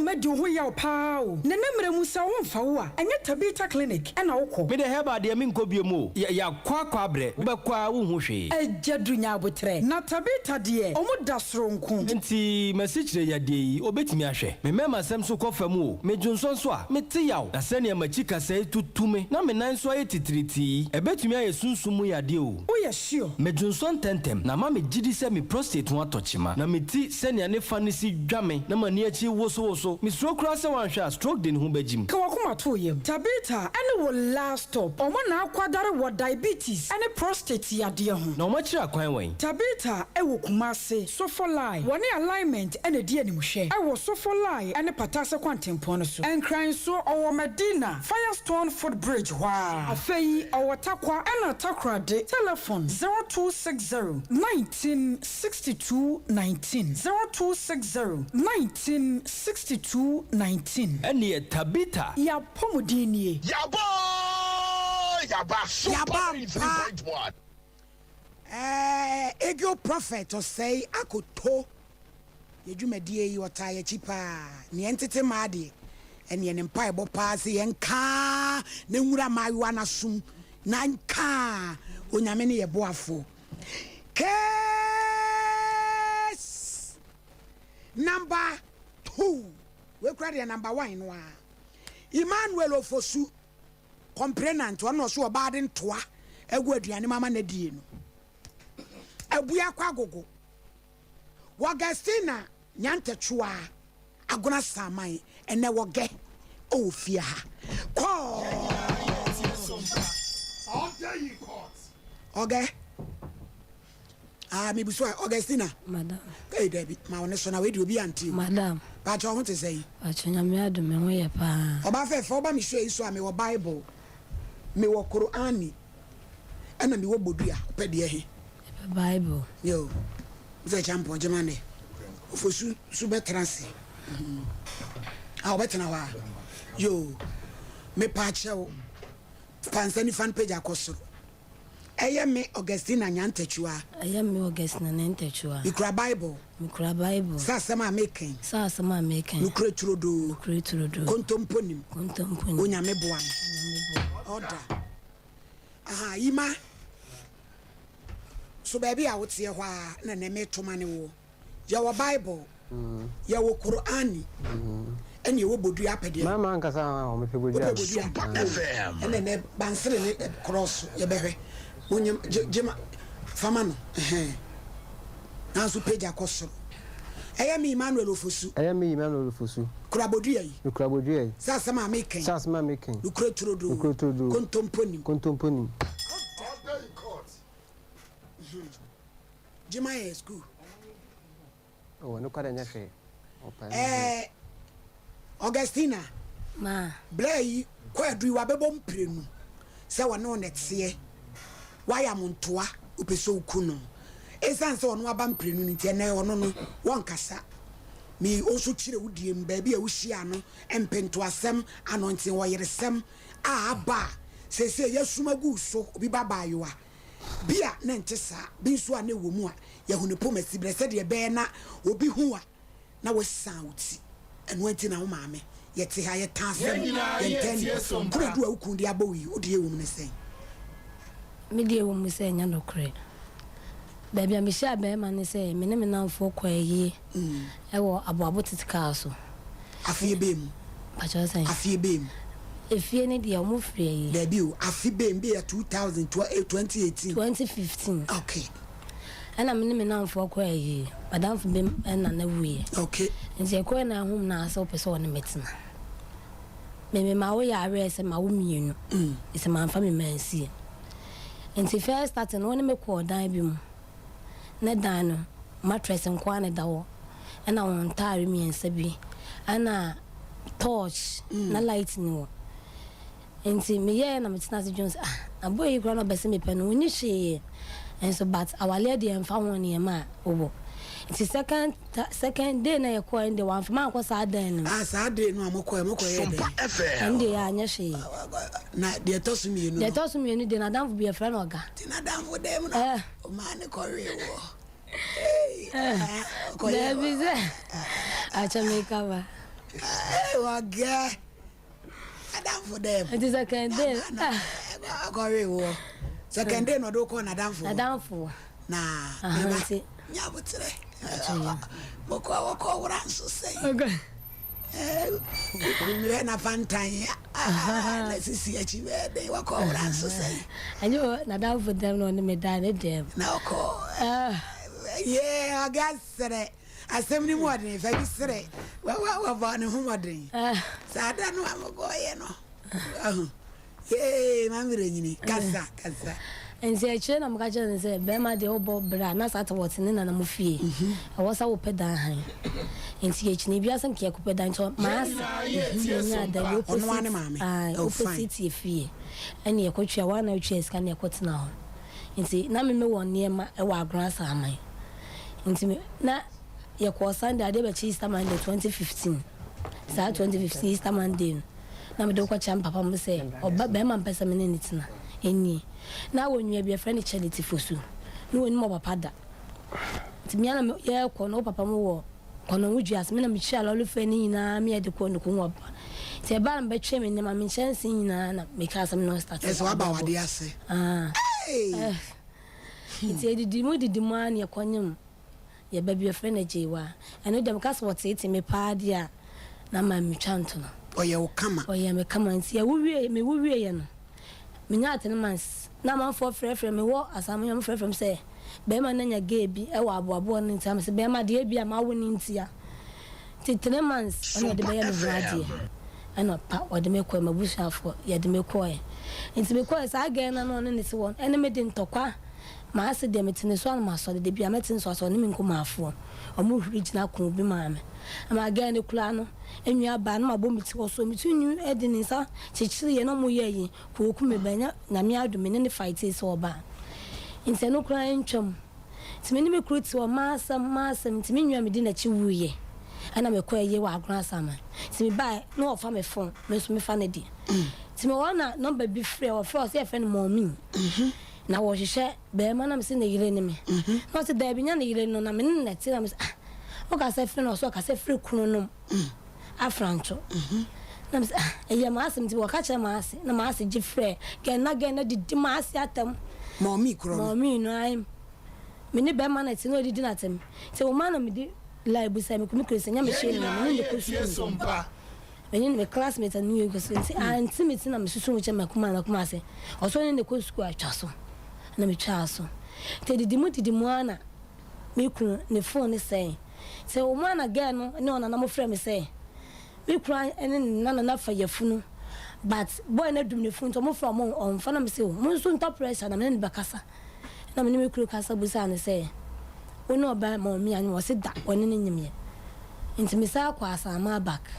dwumadi ho yaw paa o ne nemre mu sa wo mfa wo a enye tabita clinic na wokɔ me de heba de me nkɔ biemu ya kwa abre wobɛkwa wo hu hwe ejadu nya abotre na tabita de omu da soronko nti masikyire ya de yi obetimi ahwɛ me mema sem so kɔfa mu o me dwonso so a me te yaw na sɛ ne machi kasa tutume na me nan so aye titriti ebetimi aye sunsumu ya de o o ye sure me dwonso tentem na ma me gidi sɛ me prostate ho atɔkyema na me ti sɛ ne ne fa ne si dwame na mani achi woso me stroke kra sɛ wanhwɛ stroke de ne ho bajim ka wakoma to yem tabita ene wo last stop omo na akwadare wo diabetes ene prostate ya de ho na omo kyira kwan wan tabita ewo kumase sofolai woni alignment ene de anim hwɛ ewo sofolai ene patase kwantempon no so enkran so owo medina firestone footbridge wa afei owo takwa ena takrade telephone 0260 1962 19 0260 1962 19 ene tabita ya pomodini yaba Super 3.1 ego prophet or say akoto yedwumadie yi wota ya chipa ne entete maade ene ne mpa ebo paase yenka ne nwura mayiwa na sum na nka onyame ne yeboafo case number 2 we credit number 1 no a Emmanuel Ofosu complainant one so bad ntoa egu aduane mama na die no abua kwa gogo Augustina nyantetwa agona samai ene woge ofia ko okay me buso Augustina madam hey Debbie ma wona so na we di obi anti madam ba cho ho te sei achonya me adome ho ye pa oba fe oba mi hwe iso ame wo Bible me wo Qur'ani ana me wo bodua pe de he Bible yo ze champion jamane Ofosu su betrasi obetena wa yo me pa chewo fansani fan page akosoro eye me Augustina nyantachua eye me Augustina nyantachua mikra Bible sasama making nukre turodo kontomponim onyame boan order aha ima so baby a wotie ho a na na metoma ne wo ya wo Bible ya wo Qur'ani ene wo bodu apede mama nkasa o me pegodia FM ene ne bansere ne cross ye behwe onyem jema fama no na so page akosoro eye me Emmanuel Ofosu kurabodua yi sasama making nukre turodo kontomponim jema school oh no kwada nyafe Augustina ma blay kwadu wa bebo mprenu se wona onete waya montoa upeso ukuno esanse ono aba mprenu nti ene ono no wonkasa mi oso kire wudie mbaabi a wuhia no empento asem anonte woyeresem aba sese yasumagu so obi babayoa bia na ntesa bi so ane wo mu a yahune pomasi brese de be na obi hu a na wasauti eno anti na wo maame yete ha ye tasem ye tendi kudu a ukundi abowi odie wo mu ne sen me die wo mu sen nya nokre baby am sha be ma ne say me ne me na fo kwa yi ewo aboabo titika so afie bem pa cho sen afie bem efie ne dia mo free yi baby o afie bem be 2015 okay ana me ne me na fo kwa yi madam fo bem na na wuye okay nje ko na hum na asa opeso won metina me ma wo ya are se ma wo mienu ise ma fa me mansi nti first starting won me ko dan bi mu na dan no mattress nkwa ne dawo ana won tare miensa bi ana torch na light ni wo nti me ye na metina se Jones aboy kura no bese me pe no ni hwe enso but our lady en fa won ye ma obo nti second day na ye ko ende wan fa ma ko sa dan no sa day no amoko ye Sompa FM ende ya anya hwe na de tosumienu de na dan fu be friend oga de na dan fu dem no o ma ne ko rewo ko ya bize acha me cover Wage. Adam for them. It is a candle. I go away. Second day no do ko Adam for. Nah. Nyabutre. Wako ranso say. Okay. We na fantanya. Let's see achieve day wako ranso say. And you Adam for them no me dane dem. Na ko. Yeah, I guess it. Assembly more than if I be straight. Well, about no more than. So I don't know I'm going, yeah, Mammy, Casa. And say, I'm catching and say, Bema de obo bra, not at what's in an amufi. I was a whooped down. In CH Nibia and Kiakupe down to Mass, the opposite fee. And your coach, your one chase can your court now. And see, Nammy one near my grass am I. Into me, na your course Sunday, I did a cheese Monday 2015. Sa 2015 Easter Monday. Na me do kwa cham papa mo say oba be man pesa me ne tina eni na wonua bi friend charity fosu no woni mo papa da ti me na ye ko no papa mo wo kono wudua as me na me chia lolu fe ni na me de ko no ko wo ba ti ba na be twe me ne ma me chance ni na me ka sam no start eso aba wade ase ti di mo an ye konyem ye ba bi friend ajewa eno dem ka so ti me pa dia na ma me chanto no oye okama me kama nti ya wuwie ye no me nya atenemans na man for frefre me wo asam yam frefre say be ma nanya ge bi e wo aboabo no nti am say be ma de bi am awo ni nti ya tenemans ono de be ya no brade ana pa o de me ko mabusu afo ya de me ko e nti me ko sa ga na no ne se won ene me de ntokwa ma ase de metene so an ma so de bi ametin so so ne me nko ma afo omo original ko bi ma me ama ga ne kula no enua ba na mabɔ miti wɔ so miti nyu edi ne nsa kyekyere yɛ na mo yɛ yi ko ku me banya na me adome ne fight is oba nse no kura ntwam timi ne me kuru ti wɔ masam timi nua me di na chi wuye ana me kɔ yɛ wɔ agora sama timi ba na ofa me phone me so me fa ne di timi wɔ na number bi frɛ wɔ frɛ ɔsɛ fɛ no mommy na wɔ hyehyɛ be ma na me se ne yire ne me na ɔsɛ da bi nya ne yire no na me ne na ti na me o ka se frɛ no so ka se frɛ kunu no afrancho na me eya maasem ti waka kye maase na maase gi frɛ gen na didi maase atam mommy kro mommy no ai me ne be ma na ti no didi na atam se wo ma na me di live sa me kumi krese nya me hye na me ne ko Sompa me ne me classmate anu ye ko se anti me ti na me susu wo kye makuma na kuma se oso ne ko school atwa so na me twa so te didi mu ana me kunu ne phone ne say se wo ma na girl no ne ona na mo frɛ me say we cry and nana for your funu but boy na dum ne funu to mo from on fa na me say mo so nta pressure na me ne bakasa na me ne kuru kasa busa ne say ono oba ma mi an wo se da woni ne nyim ye nti me sa kwa asa ma back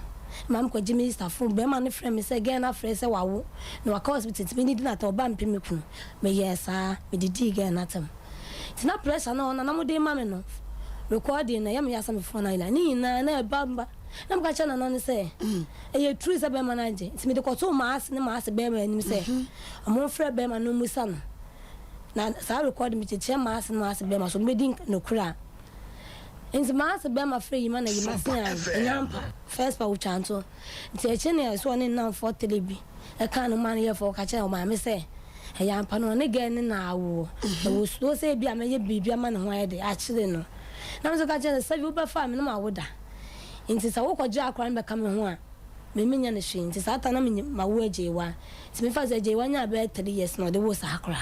mam ko jimi staff be ma ne frɛ me say girl na frɛ say wawo na wa hospital me ni na ta oba mpe me kunu me yesa me didi girl na tam tina pressure na ona na mo de ma me no recording na yam yasa me phone na ni na bamba na mka chana no ne say e true say be manager ntimi de koto maas ne maas be ma anim say amo frɛ be ma no musa no na sa record me che maas ne maas be ma so me din no kura nti maas be ma frɛ yima na yima say nyampa first pa uchanto nti e che ne so ne na for telebi e kan no man ye for ka che o ma me say e yampa no ne ge ne na awo e wo so say bia me ye bibia ma ne ho ye de a chire no na me so ka che say wo be fa me no ma woda nti sa wo kwaje akran be kam ho a me menya ne hwe nti sa ta na me ma wo ajewa nti me fa za ajewa nya be 3 years no de wo sa akran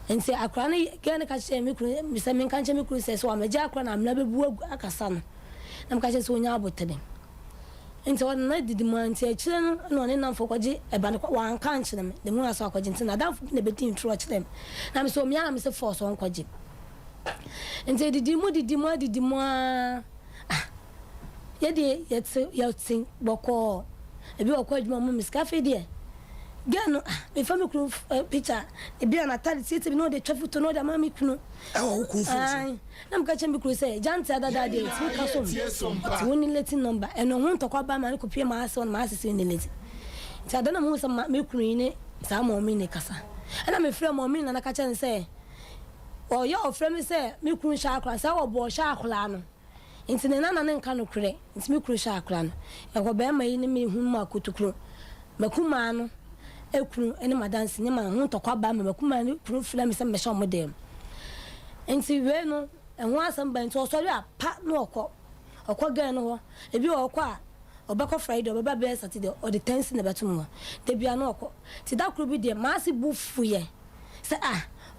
nti akran ge ne ka che me kru me se me kan che me kru se so ma je akran amna be bu akasa no na me ka che so nya abotede nti won na didi mo nti a chire no ne nam fo kwaje e ba ne wan kan chire me de mu aso kwaje nti na dan fo ne be tin tro chire me na me so me ana me se force on kwaje nti didi mo yede yetsin boko ebi okwa adwuma mu miskafe de gano me fa me kru picture ebi ana tali siti no de traffic to no da mami kunu e wo kunfunfu na mka che me kru say jante adada de ti ka so ti woni leti number eno ho ntokwa ba ma ko pie ma ase on ma ase ni leti ti adana mu sa me kru ni sa mo mi ni kasa ana me frɛ mo mi na ka che say o yo frɛ me say me kru sha akra sa wo bo sha akra no nti ne nana ne nka no kure nti me kuru sha akra no e ko be ma yi ne me hu ma kotukuro makuma no ekuru ene madanse ne ma hu tokwa ba ma makuma no kuru fila me se me sha mo dem nti we no enho asem ba nti osori apa no okọ gan no ho ebi okọ a obekọ Friday obeba be Saturday or the 10th na betum ho de bia no okọ ti da kuru bi de ma se bufu ye se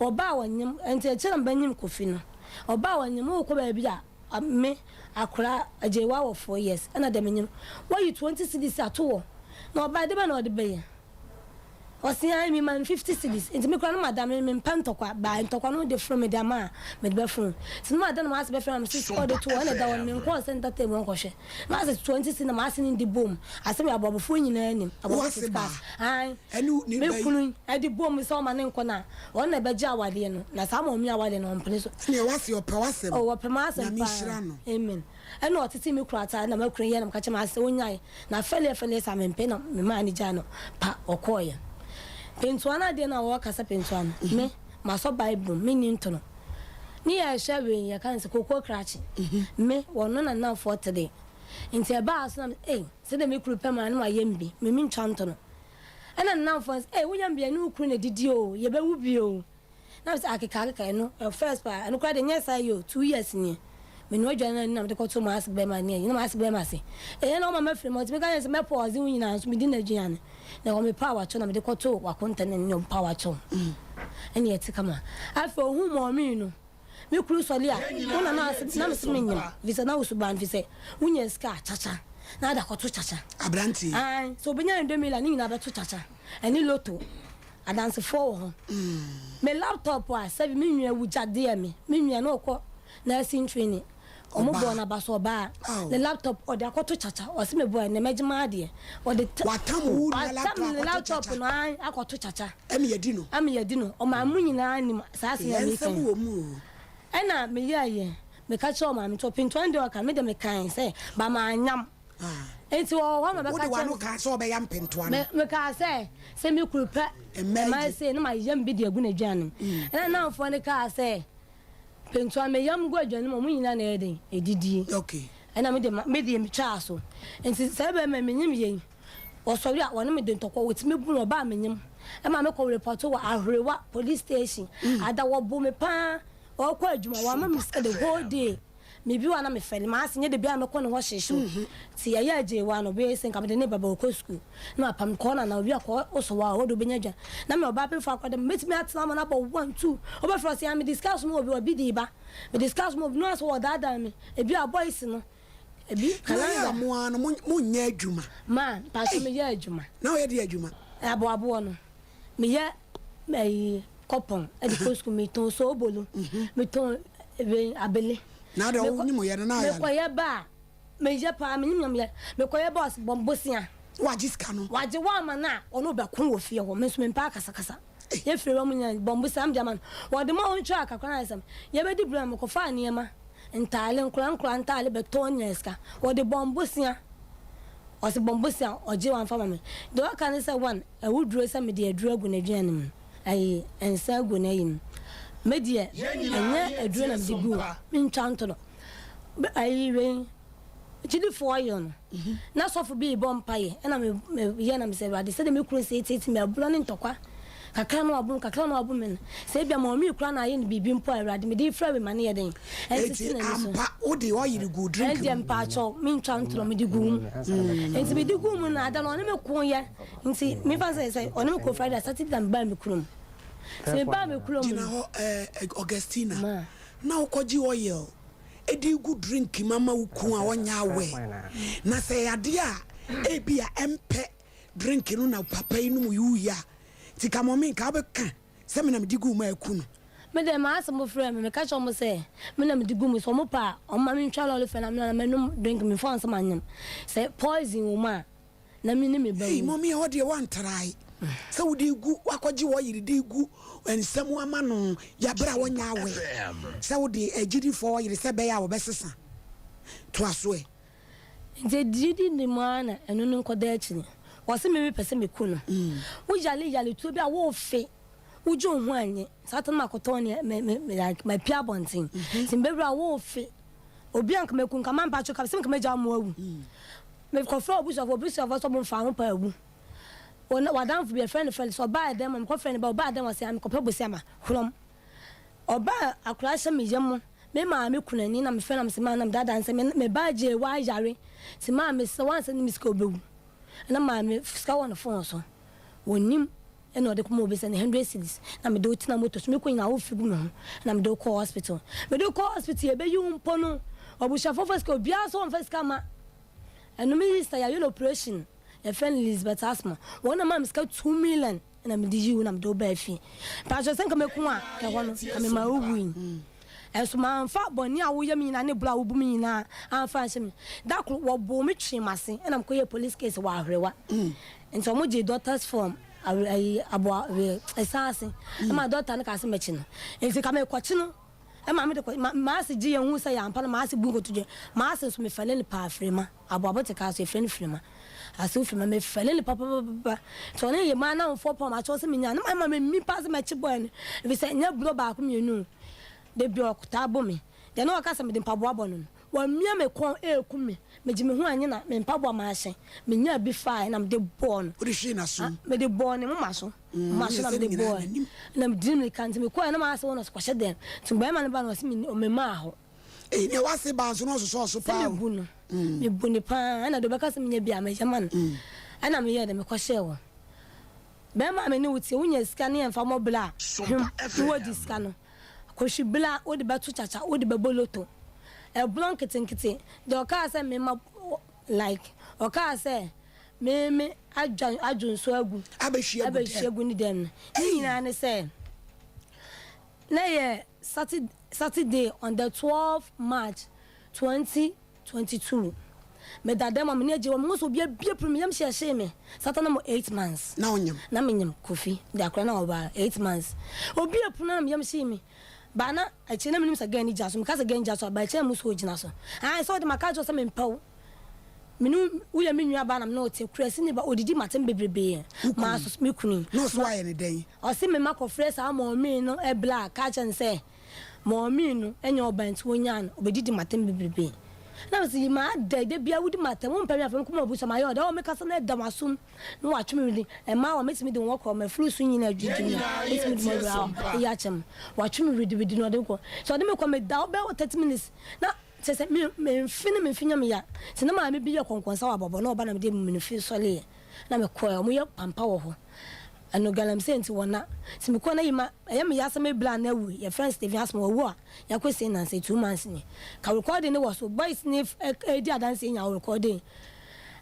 oba wanyem nti e kira mbanyim kofi no oba wanyem okọ ba bi a me akura ajewa wo 4 years ana de menyim why you 20 cedis ato na oba de ba na ode be ye osia mi man 50 cedis nti me kura no madam me mpantokwa ba ntokwa no de from me de ma me de from ti madam no ma se be from me 6 order to one da one me ko center table nko hwe ma se 20 cedis na ma se ni de bom ase me abobofo nyina anim abobofo ba enu ni me kunu e de bom so ma ne nko na won na be ja awale no na sa ma omi awale no mpene so ne wase opewasem o opemase na mi hira no amen eno otiti me kura ta na ma kunu ye na ka chema ase onyae na fele sa me mpe na me ma ni ja no pa okoye pentuana de na wo kasa pentuana me maso bible me ni ntono ni ya hwewe ya kan se kokko krachi me wono na 40 de nti e ba aso na se de me kru pema na yembi me mi ntwantono ena na fo wunya mbia ni ukru na didi o ye be wubi o na se akeka no first pa eno kra de nyesa yo 2 years ni me no adwana na me de ko to mas be ma ni na mas be ma se na o ma free mo ti me kan se me pause wu nyina so me di na adwana na o me power cho na me de ko to wa content ni o power cho eni eti kama afa ohu mo mi no me kuru soli a una na me se me nyim visa na usuban visa wunya ska chacha na da ko to chacha abranti so benya ndo mila ni na be to chacha eni loto adanse for me laptop a 7 me nwa wujade me nwa na okọ na sin training omo bo na baso ba the laptop o de akoto chacha o se me bo na mejima ade o de watam wu na laptop no akoto chacha ami yedi no o ma mu nyina ni sa se na mi kan ena me yaye me ka cho ma me to pinto ande o ka me de me kan se ba ma anyam enti o ho ma be ka cho wo ka so be yam pinto ano me ka se me kurupa ma se na ma yam bi de agu na dwan ena na fo ne ka se pentu ame yam go adwane mo nyina na eden edidi okay ena me de me twa so enti se be me nyim yen o sori a wona me de ntokwa wetime bu no ba me nyim e ma me ko report wa ahrewa police station ada wo bu me pa o kwa adwuma wa ma me ska the whole day me bi wa na me fele ma asenye de bia me ko ne ho hyehye ti ya ya je wa no be sen ka me de ne baba ko school na apam ko na obi akọ oso wa o do benya dwa na me oba pe fa akọ de metimi atena ma na bo 1 2 oba fro se me discuss mo obi di ba me discuss mo no aso wa dada me e bi a boys no e bi kalanga mo ano mo nya adwuma ma pa so me ya adwuma na o ye di adwuma abo no me ya me kopon e di ko school me ton so obolo me ton abele na de wo nyimo ye na ya me ko ye ba me je pa me nyam ye me ko ye boss bombosia wajiska no waje wa ma na ono be kun wo fie wo me so me pa kasa kasa ye fere wa munya bombosia am jaman wo de ma on twa akakwana isam ye be di bra me ko fa ne ma ntale nkran ntale be to nyeska wo de bombosia o se bombosia o je wa fa ma me de wa kan se one e wuduro se me de aduro agu na dwan nim ai ensa agu na yin media anya aduro na digu min chanto no ai we chidi for you na so for be bomb paye na me ye na me se rade se de me kuro se tete me aburo ne ntokwa kakra no abu men se bia ma mi kura na ye ne bibi mpo rade me di fra we mane ye den enti ampa o de o yiri go drink enti ampa cho min chanto me digu enti me digu mu na ada no ne me ko ye enti me fa se o ne me ko Friday Saturday dan ba me kuro se ba me kuro mu dina ho Augustina na okoji oil edi good drink mama wuku a wonya awe na se yade a ebia empe drink no na papa inu mu yuya ti ka momin ka be kan se me na me digu ma akunu me de ma asemo frɛ me ka cho mo se me na me digu mu so mo pa o ma me ntwa lole fe na me na menum drink me fon se manyam se poison wo ma na me ni me ba hey mommy ho de wan try se wo digu wakoji wo yiri digu ensemu ama no ya bra wonya awe se wo de agidi fo yiri se be ya wo besesa to aso e nje didi ni mana enu no nkoda achi wo se me pese me ku no wo yale to bi a wo fe ujo hu anye satan makoto ne me like my pia bontin simbebra wo fe obi anka mekun ka man pacho ka se me ja mo awu me ko fro obuso so mo fa ho pa awu wona wadan fu be friend so ba dem me ko friend ba dem wase am ko pa bosi ama hulom oba akura se me yem me ma me kunani na me friend am se ma na me dada nse me ba je wa yare ti ma me se wan se ni miska obewu na ma me ska won phone so wonim eno de kuma obese na 100 cedis na me do tina motor so me ko ina wo figu me na me do call hospital e be yu mpo no obusha fofo ska obia so on fiska ma eno minister ya operation e friend Elizabeth Asma wona ma me ska 2 million na me di yu na me do ba fi pa so senka me ko a ke wono ka me ma owu eso man fa boni a wo yam nyina ne bla wo bu nyina anfa nhyem da ko wo bo me twi mase na me ko ye police case wa ahrewa nti mo je doctors form abo esase ma doctor na ka se mechi no nti ka me kwachi no ma me de ma se ji ye hu se ya ampa na ma se bu ko tuje ma se so me fele ni pa afrima abo te ka so friend frima asu frima me fele ni papa so ne ye ma na 4 pom a cho se me nya na ma me mi pa se mechi boy no bi se nya blo ba ko mienu de bi okuta bomi de no aka se me de mpaboa bono wa mia me kon eku me jimi hu anyi na me mpaboa ma hye me nya bi fa na me de bon odishi na so me de bon ne ma so na me de bon na me dim ne kan me ko na ma se wona so kwahye den tumba ma ne ba no se me ma ho ne wase ba so no so pa me bu no me bu ne pa na do be ka se me nya bi a me jaman ana me ye de me kwahye wo be ma me ne wuti wunya sika ne emfa mo bla wo di sika no koshi bla odi batu chacha odi beboloto e blanket nkete de oka se me ma like oka se me ajun so agu abehia ni den ni na ne se na ye Saturday on the 12th March 2022 me dada ma me je wo mo so bia premium share me satana mo 8 months na onyam na menyam kofi de akra na oba 8 months obi apuna na me share me bana a chena minim sa gani jaso mka sa gani jaso ba chena muso ogina so ah so de maka jo sa me mpaw minu uya menua ba na me no te kresi ni ba odidi matem bebrebe ma so me kunu no so aye ne den o se me mako fresh am me no e black ka chen se mo me no enya obanti wonya no obedidi matem bebrebe na me si ma de bia wudi matem mo mpami afem kuma obusa ma yo de o me kasa na damasum no wa twemi di e ma wa metimi de woko me flu su nyina adwudwumi metimi de mo bra ya chem wa twemi widi no de ko so de me ko me da be 30 minutes na se me mfinya me ya se na ma me bi ye konkonsa wa bobo na oba na me de me fi sole na me ko mo ye pampa wo ho ano galam senti wona se me ko na yima ya me ya se me bla na wu ye friend Stephen Asmo wo a ya kwese na say 2 months ni ka recording ne was so boys ni edi adanse nya recording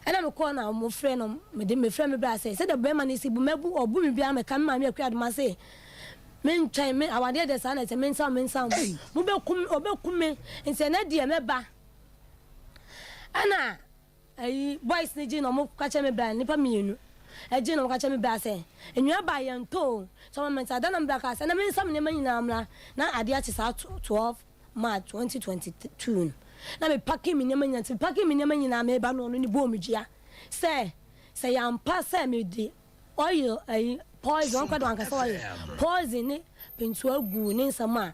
ana me ko na mo friend no me de me friend me bra say se de be man si bu mebu obu mi bia me kan ma me akwa de ma say men try me awade de sana se men sound mo be kum me nse na de me ba ana ai boys ni ji no mo ka che me bra ni pa mienu eje no ka che me bra say enua ba ye nto so mo menta da na mbra ka say na men sam ne manyina amra na ade a che sa 12 March 2022 na me packing me ne manyina ti packing me ne manyina me ba no ni bo mjia say ya mpa say me di oil ai poison kwa do anka say poison ni pentu agu ni nsama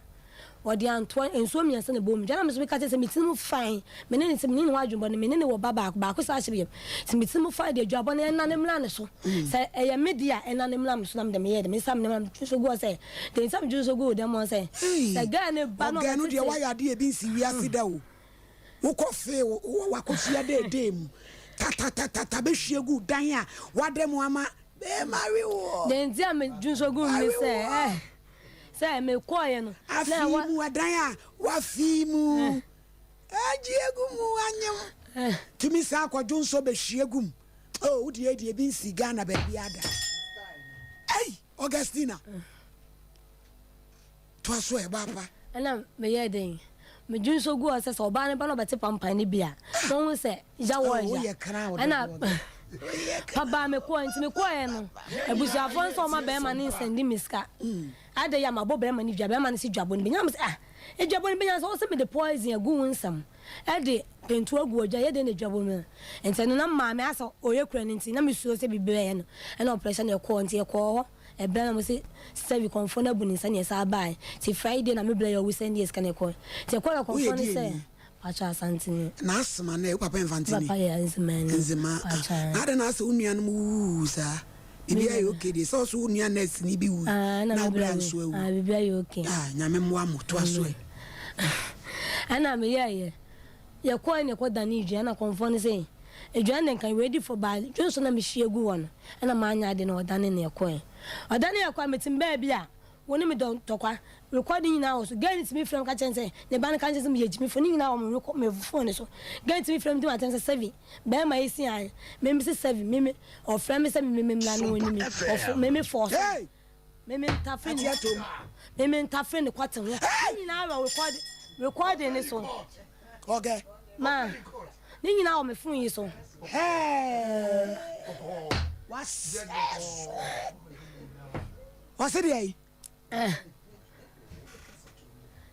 wodi anto enso miense ne bom jana me so ka say metimu fine me ne se me ne wadwumbo ne me ne wo baba ba ko sa hye se metimu fine de adwabo ne na ne mla ne so say eye media na ne mla so na me de me ye de me sam ne mla so go say de sam ju so go de mo say say ga ne ba no ga no de wa ya de e bi nsi wi ase da wo wo ko fe wa ko fia de mu ta be hwiegu dan a wade mu ama be mari wo de ntia me ju so go mi say say me koye no na wa mu adan a wa fi mu ajiegu mu anyem timi sa akwadwo nso be hwiegu oh udi e bi nsi Ghana ba bi ada ei Augustina to aso e baba ana me ye den me ju so go say so ba ne ba no bete pampan ni bia so hu say ja wo ya ana papa me ko nti me ko ye no ebusuafo nso ma be ma ni sendi miska ade ya ma bo be ma ni dwa be ma ni si dwabo ni benyam dwabo ni benyam so me de poison agu nsam ade pentu agu oja ye de ne dwabo me nti no na ma me asa oye kura ni nti na me suo se bibe ye no na operation e ko nti e ko e bla na mo se serve confona bu ni nsa ne sa bai ti Friday na me bla yo we send yes kan e ko ti e ko confona se Pacha Santini. Nasma ne papa infantini. Papa ya Nzema. Ada na se unuan mu sa. Bibia yo okay de so unuan na sini bi wu. Na bra so wu. Bibia yo okay. Nyame mo amu to aso. Ana me ye. Ye kwa ne kwa dani dua na konfo ne say. Edua ne kan ready for bal. Dwo so na me hie gu won. Ana ma anya de na odane ne kwa. Odane ya kwa metim ba bia. Woni me don tokwa. Recording now so get it me from ka chense. Ne ban ka chense me ye jimi phone now me record me phone so. Get me from do atense 7. Be ma isi an. Me me 7 me or friend me say me na no woni me. Of me force. Me ta friend ya to. Me ta friend kwate ho. Ni na recording ne so. Okay. Ma. Ni na o me phone yi so. Hey. What's it?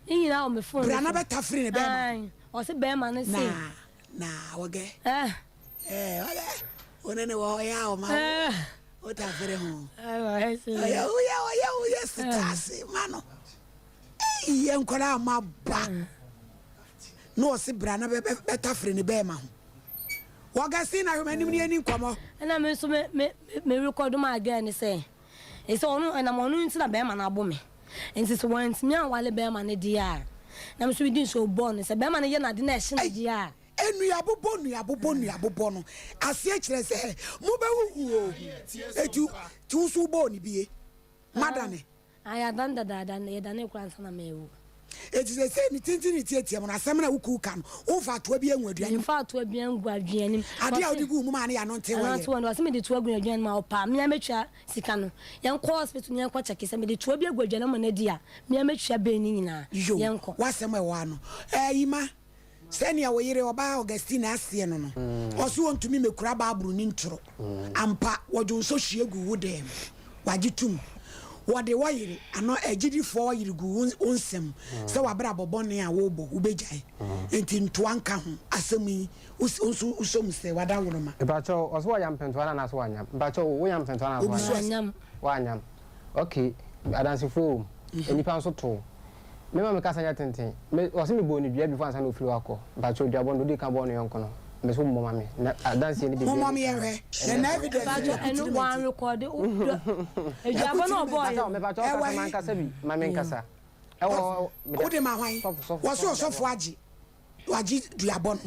You know me phone. Brana be tafri ne be ma. O se be ma ne say. Na oge. Oge. Onene wo ya o ma. O tafri ho. Oya stasi mano. Ye nkola ma ba. No se brana be tafri ne be ma ho. Woga si na hwema nim ne ani nkomo. Na me so me record ma again say. E so onu na mo nu ntina be ma na abo me. Nti so want me anwale be ma ne dia. Na me so we din so born say be ma ne ye na de na ehye ne dia. Enu abobonu no. Ase kire se mo be wu o. Etu tu su bo ni bie. Madane. Aya danda na ye dane kura nsa na me wu. Eti se ni tintini tietie mo na asem na wuku ka no. Wo fa to bia nwa aduane. Fa to bia ngwa aduane. Ade a odigu mu ma ne ya no nte wa. Na to me de to agu aduane ma opa. Me ametwa sika no. Yen ko hospital ne kwa check se me de to bia agu aduane mo na dia. Me ametwa be ni nyina. Yen ko. Wasem e wa no. Yima. Senia wo yire oba Augustine ase no no. Oso wontumi mekura baaburu ni ntoro. Ampa wodwo so hwie gu wo dem. Wagitum. Wode wayire ano agidi fo yire gu onsem se wabra bobone a wo bo ubegyae enti ntoanka ho asemi usom se wada wonoma bacho oso yam pentoana na so wanyam bacho wo yam pentoana na so wanyam okay adansifo enipa nso to mema me kasa nya tenten me oso me bo ni bia before ansa no firi wako bacho duabon do de ka bo no yonko no me so mo mama me dance ni bia mama me here na evidence bacho enu wan record eduabon no boy me bacho kasa man kasa bi mama nkasa ewo o de ma hwan wo so sofo agi duabon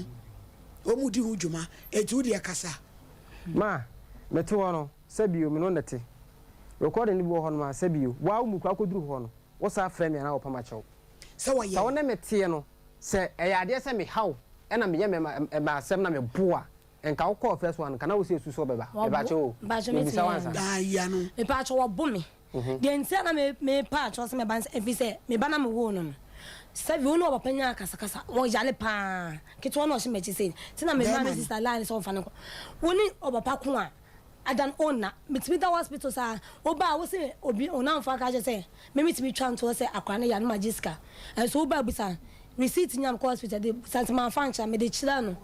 o mu di hujuma etu de kasa ma meti wono sabio me no nete recording ni bo ho no ma sabio wa mu kwa koduru ho no wo sa frame na wo pama chew se wo ye sa wo na mete no se eyade se me haw ena me ye me asem na me boa enka wo call first one kana wo se suso beba beba chew me bisa wansa ya no me pa chew wo bo me de ntia na me pa chew se me ban efi se me bana me wo no sabi wo no obapanya kasa wo yale pa ketwo no se me chi se tina me ma me sister line so fa no woni obapa ko a adan onna mitimi da hospital sa oba wo se obi ona mfa ka je se me mitimi twa nto se akwa na ya no magiska so oba bisa receipt nyam ko hospital de santima fancha me de chira no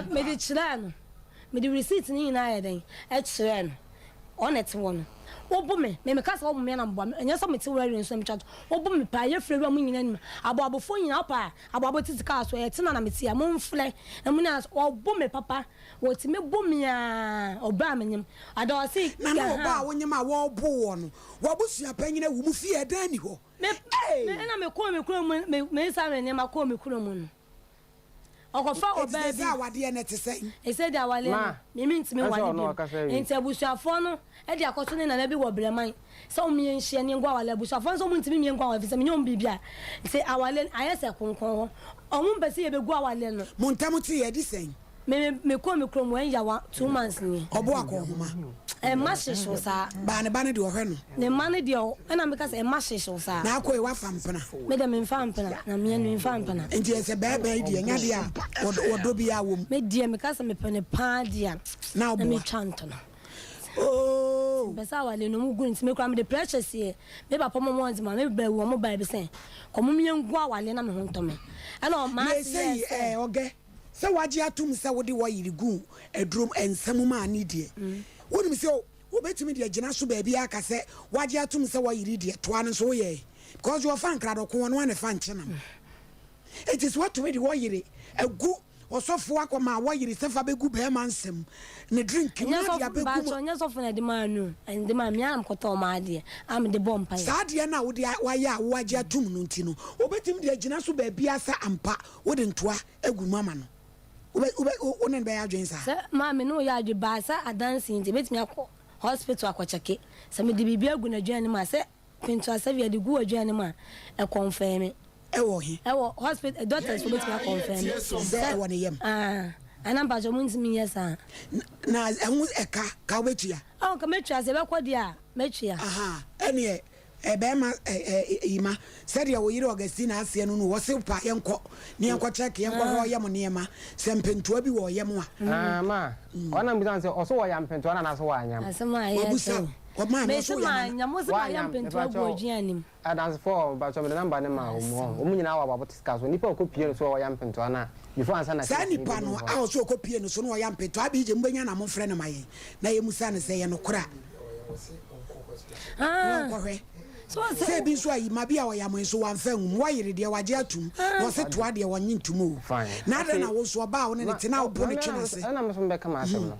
me de chira no me de receipt ni na ya den e chira no onet won obo me kasa obo me na mbo enya so meti wura nso me chato obo me pa ye frɛ mu nyina ni abofo nyina pa abo titika so ye tina na meti ya mo mfle na mu na obo me papa wo ti me bo me a oba menyem ada si na no oba wonyem a wo bo wo no wo busua panyina wu mu fie dan ni ho me na me ko me kuro mu me sa me nyema ko me kuro mu no okofa oba bi awade na te sei e se da wale me ntime wale bi enti abusuafo no e di akoto ne na bi wo breman se o mi enhie ne ngwa wale abusuafo so mu ntime mi ngwa wale fi se me nyom bibia se awale ayese konkon ho o mu bese ye be gwa wale no mu ntam ti ye di sei me ko me krom wan ya 2 months ni obo akohoma e ma hyehyɛ sa ba ne de ohwe no ne ma ne de o na me ka se e ma hyehyɛ sa na akɔ e wa fampena me de me fampena na me no fampena enti ese bebe de nya de a wodo bi a wom me de me ka se me pene pa de a na me chanto no oh besa wale no mu gu nti me kra me de pressure sie me papa mo mo nti ma me ba wo mo ba bi sen ko mo me ngwa wale na me ho ntome ana o ma se oge se waje atum se wode wo yirigu edrum ensam ma ani de woni mi se wo betumi de agina so ba bi aka se waje atum se wo yiri de toa no so ye because you fan krado ko no ne fan chena it is what we wo yire egu osofo akoma wo yire sefa begu be ma nsem ne drink na dia begu mo nya sofo na de ma nu and de ma me am koto ma de am de bomb pa sa de na wo de wa ya wo agi atum no ntino obetim de agina so ba bia sa ampa wo de ntoa egu mama no onen be ya adwen sa se ma me no ya adwe ba sa adansi nti betimi akọ hospital akọcheke se me de bibia egu na adwane ma se pinto asavia de gu adwane ma e confirm ewo he ewo hospital doctors for betimi confirm se ewo ne yem ana mba jo munti mi yesa na ehun eka ka wetua ka metua se be kwodi a metua ene ebe ma ima said ya wo yire Augustine ase no no wo se pa yenko ne yenko check yenko ho yem ne ma se mpentua bi wo yem a ma ona mi dan se oso wo yam mpentua na so wo anyam asema ye o ma no so yam nyamo se ma yam mpentua bo gianim adance for ba so me number ne ma o mu nyina wa ba botiska so nipa ko pie so wo yam mpentua na before answer na sa nipa no a so ko pie no so no wo yam mpentua bi je mbanya na mo frɛ no ma ye na ye musa ne se ye no kora so say bi so ayi ma bia wo yam so wan fa hum wo yire de waje atum wo se toa de wonyi ntumu na da na wo so ba wo ne tina wo bo ne twene se na me so be kama asem no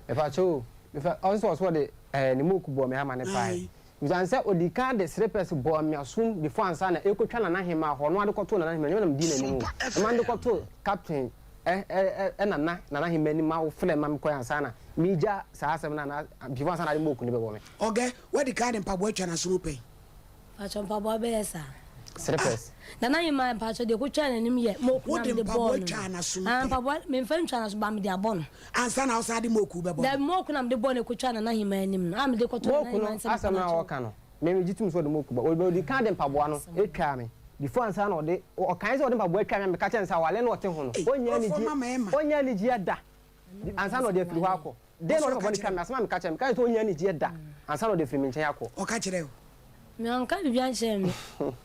me fa cho me fa also so de ne moku bo me ha ma ne pai uzan se odika de srepes bo me asum before ansa na ekotwa na na hema ho no ade koto na na hema nyam di na ni mu ma de koto captain na hema ni ma wo fle ma me ko ansa na mi ja sa asem na before ansa na de moku ne be bo me okay what the card pa bo atwa na so pe pacho pa bo be esa srepes na hema pacho de ko twa na nim ye moku na de bo pa bo me fa ntwa na so ba me de abon ansa na osa de moku be bo da moku na me de bo ne ko twa na hema nim na am de ko to na hema asem na wo ka no me jitum so de moku ba o di kan de mpaboa no etwa me before ansa na ode o kan se ode mpaboa etwa me ka chen sa wale na ote ho no onya ni ji da ansa na ode afiri ho akọ de no ode mpaboa ni asema me ka chen me ka to onya ni ji da ansa na ode afiri me nchen akọ o ka kire me anka bibia nchen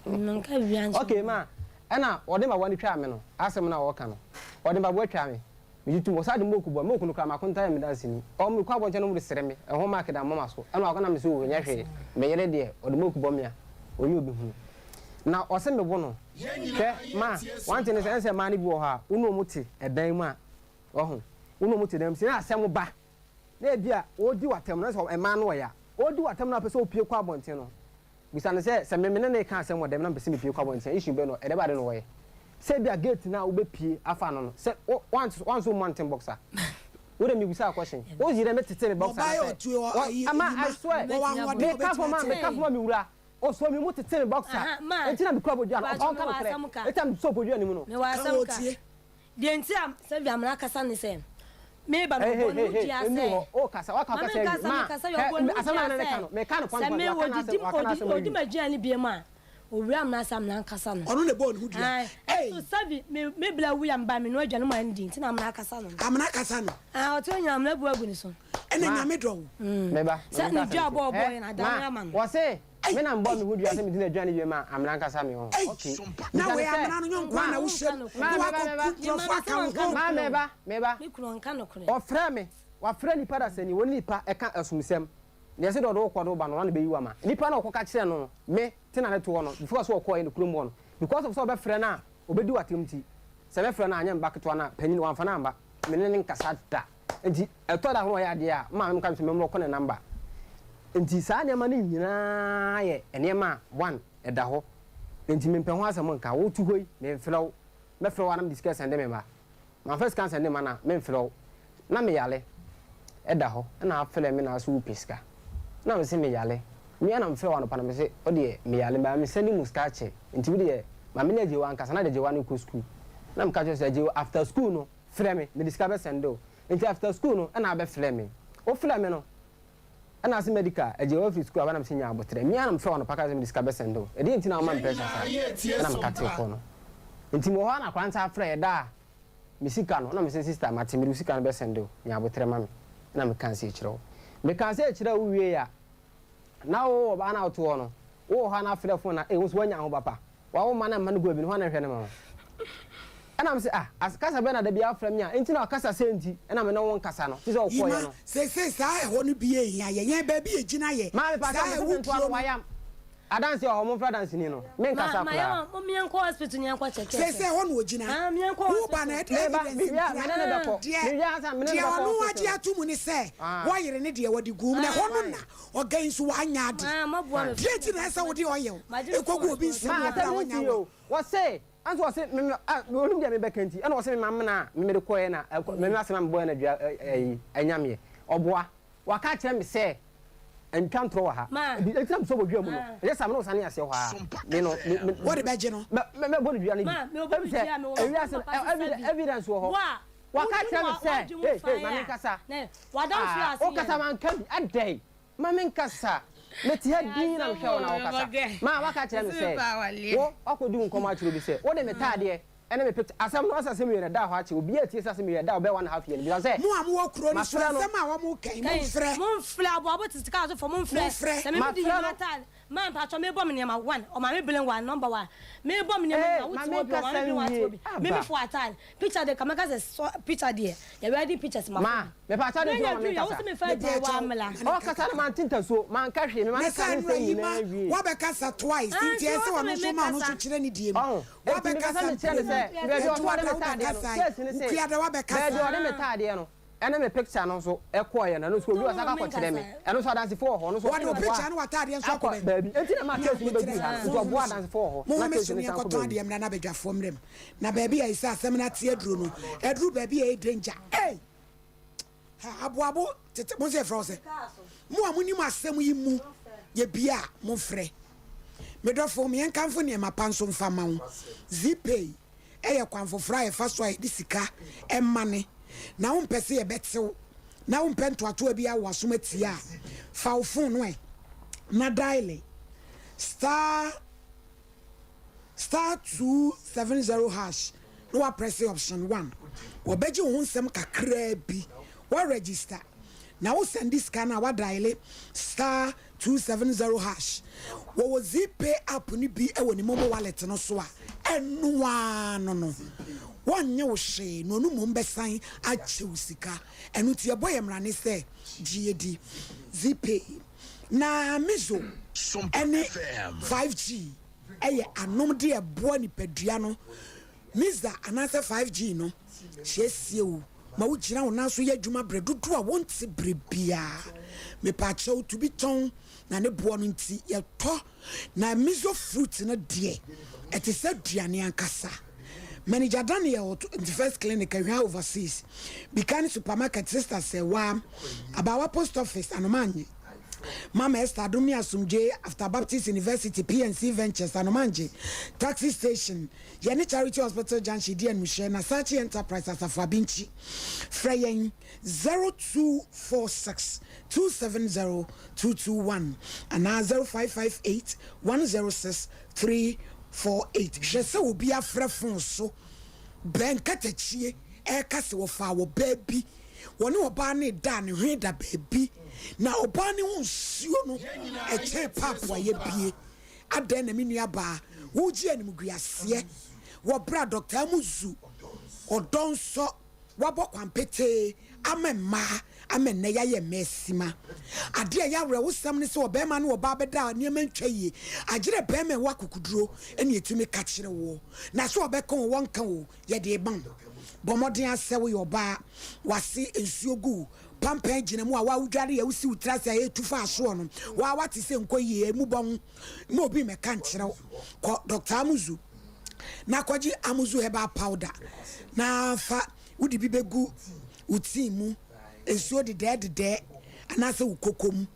me anka bibia nchen okay ma ana ode mpaboa ni twa me no asem na wo ka no ode mpaboa etwa me jitum o sa de moku no ka ma konta me dansi ni o mu kwa bonche no mu sere me e ho ma keda mama so ana akona me so wo nya hwe me yere de ode moku bo me a onye obi hu na o se me bo no ke ma wante ne sense ma ni bi wo ha unu muti edan mu a ohu unu muti dem si na asem ba na e bia odi watem na so e ma no ya odi watem na pese opie kwa bonche no bisa ne se me ne ka asem wo dem na pese me pie kwa bonche issue be no e de ba de no wo ye se bia gate na wo be pie afa no se once mountain boxer wo dem bisa question wo yire me tete me boxer ama I swear me ka for ma me wura o so me mu tete me boxer entina me club odia on ka no kre etam so odia ni mu no me wa asam ka de entia se bia mra kasa ne se me ba no no dia se o kasa wa ka kasa ma asama na ka no me ka no point me wo di magina ni bia ma owura amna sam na nkasa no onu ne bo ne hudua so sabi me bla wu ya mba me no adwane ma ndi nti na amna kasa no oto nya amna bu agu ni so ene nya me do me ba se ni dua bo na dan ya ma no wo se me na mbo me hudua se me di na adwane wie ma amna nkasa me ho okay na we amna no nyon kwa na wo shem wo ma me ba me kuro nka no kure o fra me wa fra ni pada sani woni nipa e ka asumsem ne se do kwado ba no na be yiwa ma nipa na okoka kire no me tina na to no before so okoye no krom no because of so be frɛ na obedi watemti se be frɛ na anya mba keto na panyin wan fa na mba me ne nkasa da enti eto da ho ya de a ma me kam se me mo ko ne number enti saa ne ma ne nyina ye ene ma 1 eda ho enti me mpɛ ho asɛm nka wo tu hoi me mfrɛw me frɛ wa na discuss ende me ma ma first can send me na me mfrɛw na me yale eda ho na afrɛ me na so upiska na me se me yale me na mfrɛ wa no pa na me se o de me yale ba me send mu skache enti bi de ma me na je wa nkasa na de je wa no ko school na me ka je se je after school no frɛ me discover sendo enti after school no na be frɛ me o frɛ me no na se medical je wa free school aba na me se nya abotre me na mfrɛ wa no pa ka me discover sendo e de enti na o ma pressure sa na me ka te ko no enti mo ho na kwanta frɛ da me sika no na me se sister ma te me sika no be sendo nya abotre ma me na me kan se chiro me kan se chira wie ya na wo ba na oto no wo ha na frɛ phone na wo so wanya ho papa wa wo ma na ma no go bi no na hwɛ ne ma ana me se kasa be na da bia frɛ me a enti na kasa se enti na me no won kasa no ti se wo ko ye no se sa ho no bie hia ye ba bi egina ye ma me pa ka me nto alo wayam adanse o mo fra dance ni no me nkasa kula ma me enko hospital ni enko check say won wo gina me enko wo ba na evidence me na be ko me ya sa me na be ko no agi atumu ni say wo yere ne de wodi gum na hono na o gan so anya ade ma bo me die ti na say wo de oye ekogu obi nsem ya bra wonya wo say anso wo say me olum dia me be kanti ana wo say me mamna me de koye na me asema me boy na dua anyame oboa waka kire me say entwantro wa ha etam so bodua mu no yes am no sane ase ho ha me no what the beje no me bo dua ni evidence wo ho waka kire me say hey mami kasa wa don feel as o kasa man kan adai mami kasa meti ha din na hwe na o kasa ma waka kire me say wo akodu nkomo akiro bi say wo de metade ene me picture asam no asam me da ho ache obi atie asam me da be 1.5 year bi say mo am wo kro ni so asam a wo mo kan mo frɛ abo abo titika so for mo frɛ se me di matal man pa cho me bom ne ma 1 o ma me bilen 1 number 1 me bom ne ma wo ti wo bi ma me wa ti me me for atal picture de kamaka se picture de ya ready pictures ma me pa cha de so me kasa me fa de wa amla o kasa na man tinta so man ka hwe me man ka ni say ni na wi wo be kasa twice nti ese wo no so ma no so kire ni die mu wo be kasa bebi o wale metade no kuya da wa be kasa bebi o de metade no ene me picture no so ekoye na no so obi wasaka ko kire me eno so dance for ho no so what the picture no watade so ko bebi enti na ma case ni bebi ha so obo dance for ho na case ni ko to ade na bedwafo mrem na bebi ya isa asem na tie aduro no aduro bebi e danger eh abo tete mo se France mo amuni mo asem yi mu ye bia mo frɛ medofo me enkanfo ne ma panso mfa ma wo zipay eye kwanfofra ye fa so ai di sika emmane na wo mpese ye betew na wo mpento ato bia wo asomatia fa wo phone no na dial *270# no wa press option 1 wo beji wo nsem kakra bi wo register na wo send this scanner wa dial *270# wo zipay app ni bi e woni momo wallet no so a enwa no wonye wo hwe no no mom besan ache usika enu tie boye mrane se GAD zipay na mizo ene 5G eye anom de eboa ni padua no miza anase 5G no hyesie wo ma wo gina wo na so ye adwuma bre dodo a wonte bre bia me pa chew to be ton na ne boa no nti ye to na mizo fruit na de it is a duane ankasa manager Daniel the first clinic we have overseas became supermarket sister say wa about post office anomanye Mama Esther Adumi Asumje after Baptist University PNC Ventures anomanje taxi station yene charity hospital junction DN Michelle na Sachi Enterprise asafabinchi freyen 0246 270 221 and 0558 106 348 Jesse will be a frefon so Benkatechie Ekase wofa wo baby woni oba ne da ne hweda baby na oba ne hunsuo no eche papa ye bie adan na menua ba wo gi anim guase wo bra Dr. Amuzu odonso wabo kwampete amemma amenne ya ye mesima ade ya wre wo sam ne se obema ne oba beda niam ntwaye agire bema wa kokuduro ene etumi ka kire wo na so obekon won kan wo ye de ban bomodin asewo yo ba wase ensuo gu pampan gina mu a wa udware ya usi utrase ya etufa aso no wa wati se nkoye mu bon mo obi me kan kire ko Dr. Amuzu na kwaji Amuzu heba powder na fa wudi bi begu utimu ensuo de de anase ukokom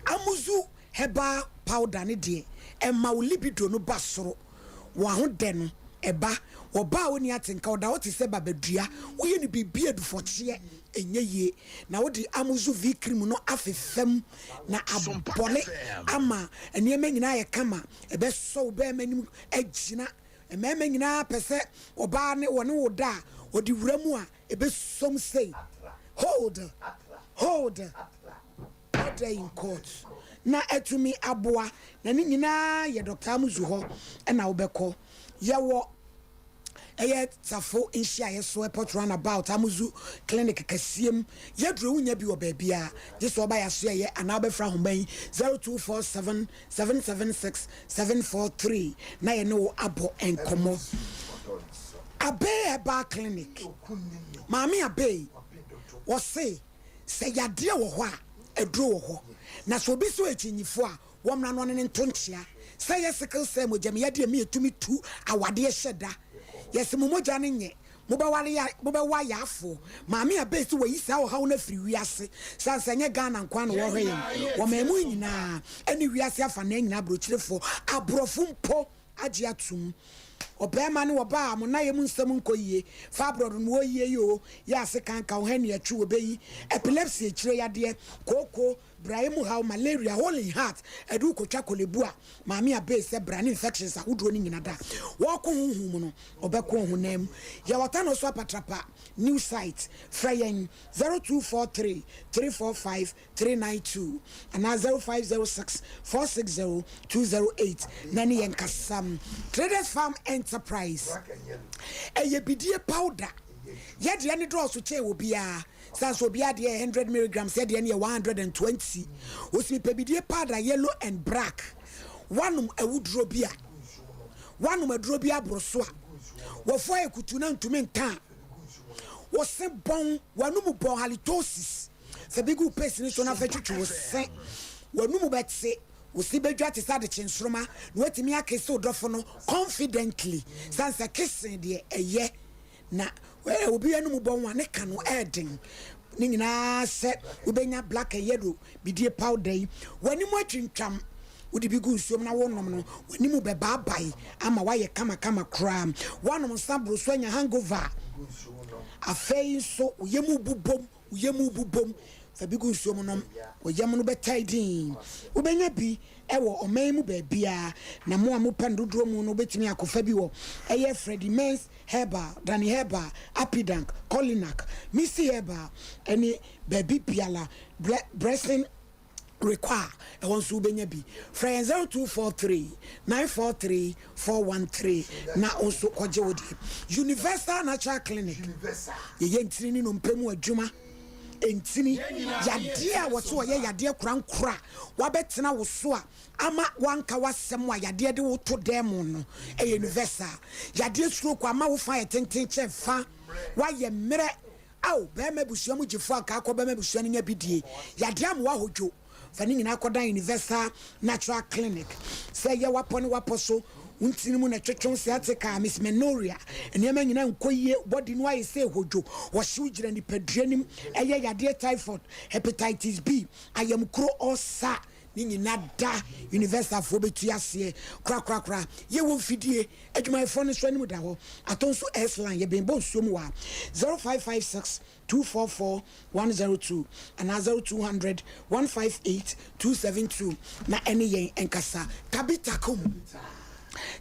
Amuzu heba powder ne de emma wo libido no basoro wo ahode no eba oba woni atenka oda wo te se babadua wo ye ni bibie dufoche enye ye na wo di Amuzu v cream no afefem na abole ama enema nyina ye kama ebe so be manim agina emema nyina pese oba ne woni wo da odi wuramu a ebe som say hold order in court na etumi aboa na ni nyina ye Dr. Amuzu ho na wo beko ye wo ɛyɛ safo nhyia yɛ so airport runabout amuzu clinic kasiem yɛduro wunya bi wɔ baabi a gye sɛ ɔba yɛaso yɛ anaa bɛfra ho bɛn 0247 776 743 na yɛ ne wo abɔ nkɔmmɔ Abe Eba Clinic Mami Abe wɔse sɛ yadeɛ wɔ hɔ a ɛduro wɔ hɔ na sɛ obi so ekyinifo a wɔmna no ne ntontia sɛ yɛ sickle cell mogyam yadeɛ me etumi tu awadeɛ hyɛda yɛsɛ mo mogya ne nyɛ mobɛwa yɛafo maame Abe si wɔ yi saa wɔ haw na firi wiase sansa nyɛ Ghana nkwa no wɔhwɛ yɛn wɔma mu nyinaa ɛne wiase afa na nyinaa aburokyerefo aborɔfo mpo agye atum obema ne woba mo na yemu nsem nkoyie fa abrodo no oyie yo ya ase kanka wo hane atwu obeyi epilepsy ekire yade koko braimu how malaria holy heart edu kotwa kolebu a maami Abe se brand infections ahodo ni nyina da wo ko huhum no obeko honam ya wata no so apatrapa new site frayen 0243 345 392 and 0506 460 208 nani yankasam Traders Farm Enterprise eye bidie powder yede ne draw so che obia sanso obia de 100 milligrams yede ne 120 osimi pebidie powder yellow and black wanum awudro bia wanum adro bia broso a wo fo ekutu na ntumi nka wo se bon wanum bon halitosis se bigu person so na fa twetwe wo se wanum betse wosi bedwa te sa de chinsroma na watimi akese odofo no confidently sansa kissing de eye na obi anum bon wa ne ka no eden ni nyina se ubenya black and yellow bidie powder yi wani mo atwintwam wodi bi gu nsuom na wonom no wani mu beba bai ama waye kama kram wonom sabro so anya hangover afei so uyemu bubom fa bi gu nsuom no oyem no betaidin ubenya bi ewo oman mu baabia na mo amopa ndodro mu no betimi akofa bi wo eye Freddy Mens Herbal Danny Herbal Apidank Colinac Missy Herbal any baby piala blessing require e won so benya bi friend 0243 943 413 na also koje wodi Universal Natural Clinic ye ntini no mpemu adwuma entini yadea woso ye yadea krankra wabetena woso a ama wanka wasem wa yadea de wo to dem no e Universal yadea stroke ama wo fa yetenten che fa wa ye mre aw be mabusuam gifo aka akọ be mabusuam nya bidie yadea mo wa hodwo fani nyina akoda Universal Natural Clinic say ye wapone waposo untini mu na twetwon se ateka Miss Menoria enema nyina nkoyie body no ayi se hodwo wo hyew gira ni padrenim eye yade typhoid hepatitis B ayam kro osa ni nyina da Universal fo betu ase kra ye wo fidie adwuma fo ne so anim da ho atonso S-line ye benbo nsuom wa 0556 244 102 and 0200 158 272 na ene yen enkasa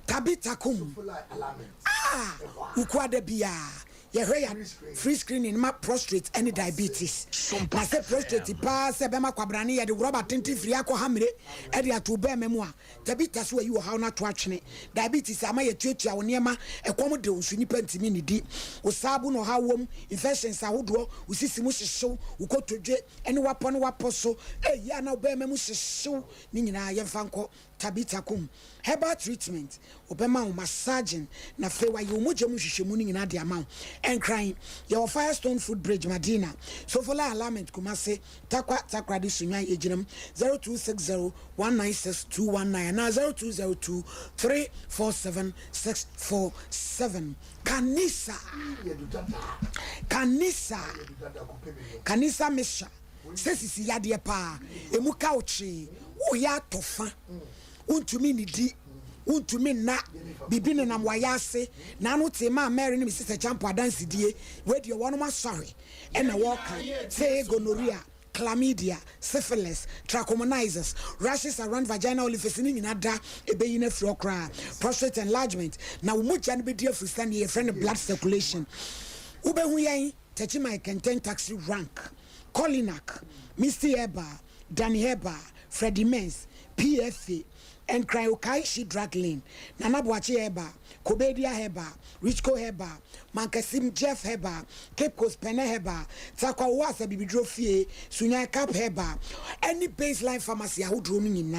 Tabitakum ukwada bia ye free screening ma prostate and diabetes na se prostate pa se be ma kwabrane ye de rubber tinti free akohamre e de ato be memu a tabita so yi wo haw na to atwene diabetes ama ye tuatua wo niema e kom de nsu nipa ntimi ni di wo sabu no hawom infections ahodo wo sisimu hyehyew wo kotodwe ene waposo ya na be memu hyehyew ni nyina ye mfanko Tabitakum herbal treatment obema massaging na fewa ye omogye mu hwehwemu ni nyina de ama en crying your Firestone Food Bridge Madina so for la alignment kumase takra de sunwa eginam 0260 196 219 na 0202 347 647 Kanisa mesha sesisi yade pa emu kauchi wo ya tofa untumi ni di untumi na bibi ne nam wayase na no tema Mary ne Mrs. Champo dance die we de wono ma sorry e na walk say gonorrhea chlamydia syphilis trichomonizes rashes around vaginal orifice ni nyina da ebeyi na fro kra prostate enlargement na wo mucha ne be die frisa ne friend blood circulation ubehu yen techi my content taxi rank Colinac Misty Herbal Danny Herbal Freddy Mens PFA and Cryokai she drag lane. Nana Boachi Heba, Kobedia Heba, Richco Heba, Mankasim Jeff Heba, Cape Coast Pene Heba, Takwa Wasa Bibidrofie, Sunya Cap Heba, any baseline pharmacy who drew me na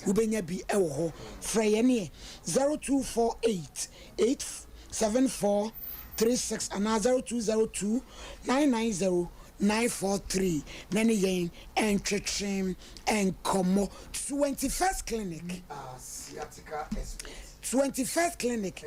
Ubenya be Ewo, Freyene 0248 874 36 and 0202 990 943 Nani Yen and Chichim and Nkomo 21st Clinic 21st Clinic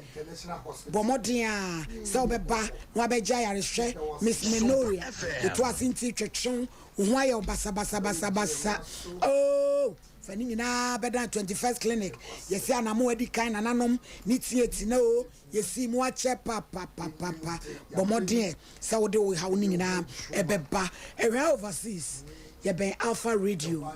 Bomodia Sobeba Wabeja Yarishe Miss Menoria it was in Chichim Why Basa oh Fanning na better 21st Clinic yes ya na mo edi kan na nanom ni tie no yesi mo ache papa bomodie sa wo de wo ha woni nyina ebeba area overseas ye ben Alpha Radio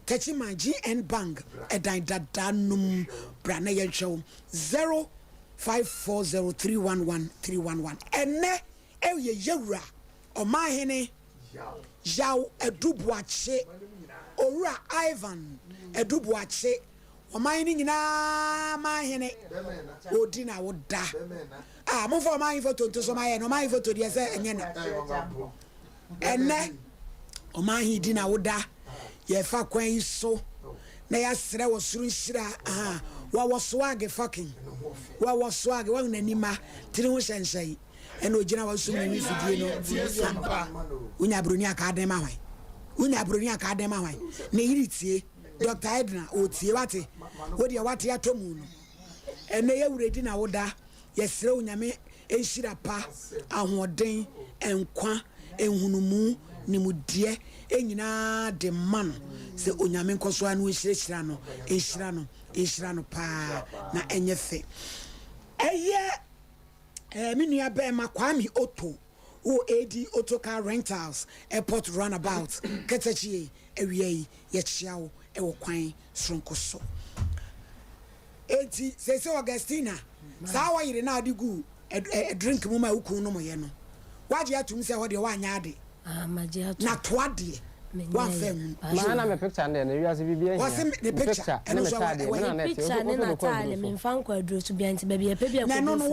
touching my GN Bank edan dadanum bra na ye show 0540311311 ene eye yewura o ma hene yaw edubuache Ora Ivan Edubuache o mining na ma hene odina woda mo for my photo to so my no my photo dey say enye na enne o ma hi dina woda ye fa kwan so na ya sere wo suru hira wa wo swag fucking wa wo swag wa nanima tiri ho hyenhyai ene ogina wa suru ni fidie no unya broni aka dem ahwan unya broni aka dem ahwan na yiritie Dr. Edna otie wate wo de wate atomu no ene ye wuredi na woda ye sere unyame enhira pa ahoden enkwa enhunumu nimudie enyina de man se unyame nkoso anu enhira no pa na enyefe eye minua be makwami oto o AD Auto Car Rentals Airport Runabout Ketachi ewie ye chiao ewo kwan sonkoso enti sese Augustina sa wa yire na adigu drink mu ma ukun no moye no waje atum se ho de wa anya ade maje atu na to ade wa fam na me picture na we ase bibia wa se the picture eno so na picture na tale me fan kwa dro to bia nti bia pe bia na no no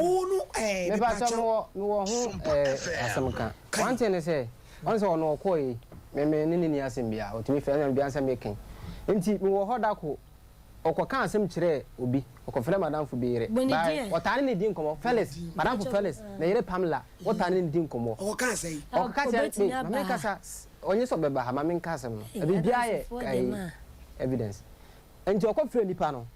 me ba so no wo ho asamka one thing say on so no koi me ni asem bia otimi fe na bia asem ken nti me wo hoda ko okoka asem kire obi okofre madam fu biire bai otane ne din komo Felix madam fu Felix na yire Pamela otane ne din komo okoka sei okoka kire me kasa onye so beba ha mame nka asem no bibia ye evidence nti okofre nipa no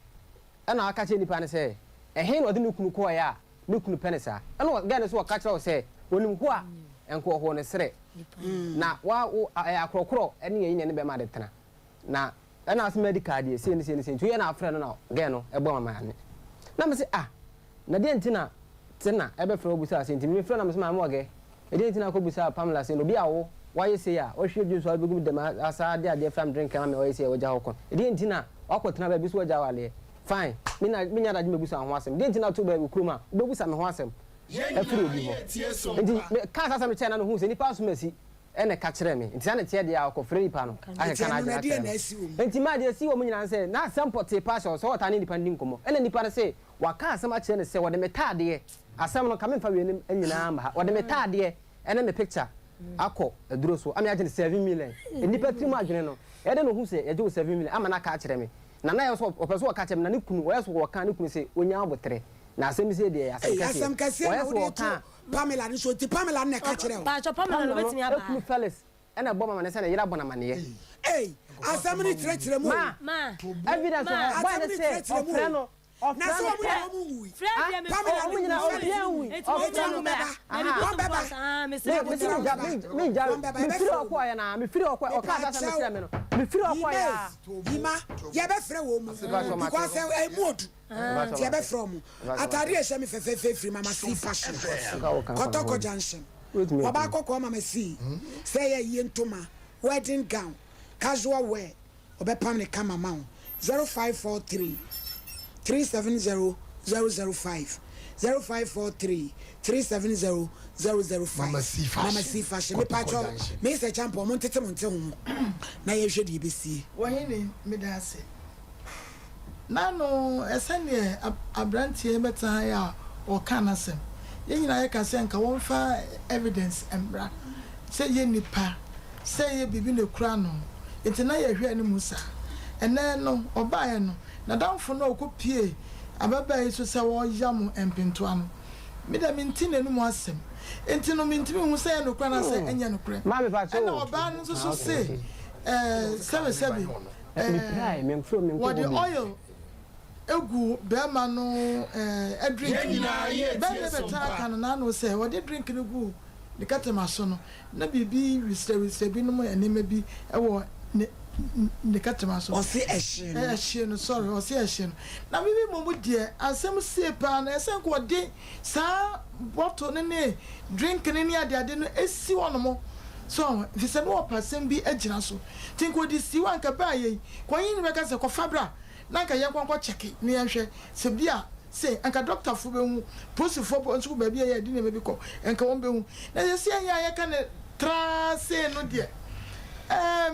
na aka kire nipa ne say ehe no de nukunu ko ya nukunu penisa na ga ne so aka kire o say onim ko a enko ho ne sere na wa akrokro ene ye ne be ma de tena na ana as medical dey say ni tu ye na afre no na ge no ebo mama ane na me say na de ntina tena ebe fre obusa say nti me fre na me say ma mo ge e de ntina ko busa Pamela say no bi awo wa ye say o hwe ju so abegu dem asa de from drink na me o ye say o ja hokon e de ntina akotena ba bi so o ja wale fine me nya da me busa ho asem de ntina to ba kuruma be busa me ho asem e fre obi ho nti ka sa me chena no hu say ni pass mesi ene ka kire me nti na tie de akofre nipa no aka na de nti ma de si wo nyina se na sampote passion so wata ne nipa ndi nkomo ene nipa ne se waka asem a kire ne se wode metade asem no ka me fa we nyina ma wode metade ene me picture akọ aduro so am ya je 7 million nipa trimu adwene no ede no hu se ye je 7 million ama na ka kire me na na ye so opeso waka kire me na ne kunu wo ye so waka ne kunu se onya abotre na asem se de asem kase wo ye so waka Pamela ni so ti Pamela na ka kire o ba cho Pamela no betimi aba ekunu Felix ena bo mama ne se na yira bo na mane asem ni tire mu ma evidence why they say ofre no na so mu ya mu wi Pamela mu nyina obianwi me firi okwa ya na me firi okwa o ka sa me se me no me firi okwa ya yima ya be fre wo mu because e modu ya be from atari e se me fefe firi mama si fashion Kotoko Junction oba kokko mama si say ye ntoma wedding gown casual wear obe pam ne kama ma 0543 370 005 0543 370 005 Mama C fashion me patcho me se champion mo ntete mo nte ho na ye hwe di besi wo hini me da se Nano esene abrantie beta ya o kanasem ye nyina ye kase nka won fa evidence embra say ye nipa say ye bibi ne kura no enti na ye hwe ani musa ene no obaye no na danfo no okopie ababa yi so se wo yam empinto ano me da minti ne no mu asem enti no minti me hu say no kura na say enya no kura ma me fa so na oba no so say seven what the oil egu bema no drink bema beta kan na no say what the drink no gu the katema so no na bibi wisre bi no mo enema bi e wo ne katema so o se ehye no sorry o se ehye no na bibi mo die asem sie pa na esen ko de sa bottle ne drink ne ade no esi wono mo so if you no person bi agina so tinko di si wan ka ba yi kwanyi ni beka se ko fabra na ka yen kwankwa check ni yenhwe se bia se anka doctor fu be hu post fu bo nsu ba bia ya di na me bi ko enka won be hu na ye se anya ya ka ne tra se no de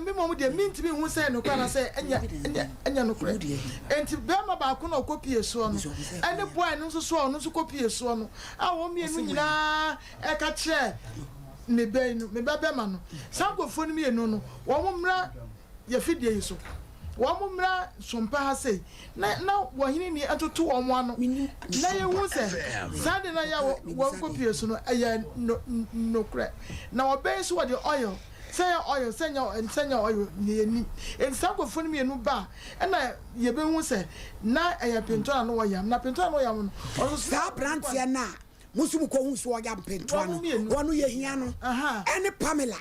mi mo de minti bi hu se no kwa na se enya no kure enti be ma ba ko na kopie so no ene boy no so no so kopie so no a wo mi enu nyina e ka che me be no me ba ma no sankofo no me no wo mo mra ye fidie yi so wo mo mra sompa ha sei na wo hini ni atoto wo mo ano na ye hu se sade na ya wo kopie so no aya no kre na wo be so wo the oil say oil senya oil ni en sankofo no me no ba na ye be hu se na aya pentora no wo yam na pentora no yam no sa brantia na musumu ko hu so ya mpentwa no wonu ye hia no ene Pamela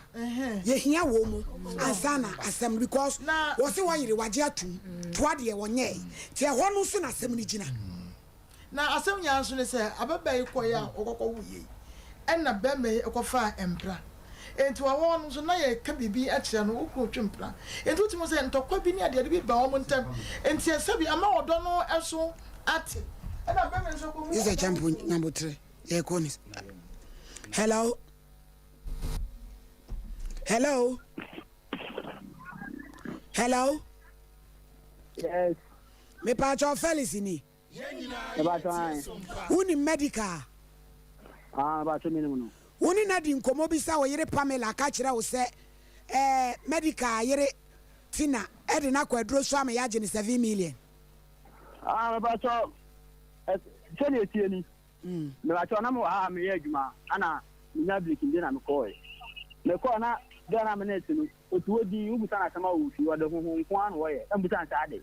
ye hia wo mu ansana asem because wo se wo yire waje atum to ade ye wonye ti e honu so na asem ni gina na asem nya so ne se ababai ko ya okokko wuye ena be me ekofa empra enti wa wonu so na ye ka bibi a kire no okko twempra enti utimo se ntokwa bi ni ade bi ba wo ntam enti esabi ama odo no eso ate ena be me so ko is a champion number 3. Yeah, Conis. Hello. Yes. Me pacho Felicini. Uni medical. Bacho me no. Uni na di nkomo bisa wo yire Pamela ka kire wo se medical yire Tina e na kwadro so am ya je ni 7 million. Bacho cheni etieni. Me ba chona mo me ye adwuma ana nya breaking dey na me call me call na dey na me net no otu odi ubusa na sama wo fi wode ho nko an wo ye embusa nta ade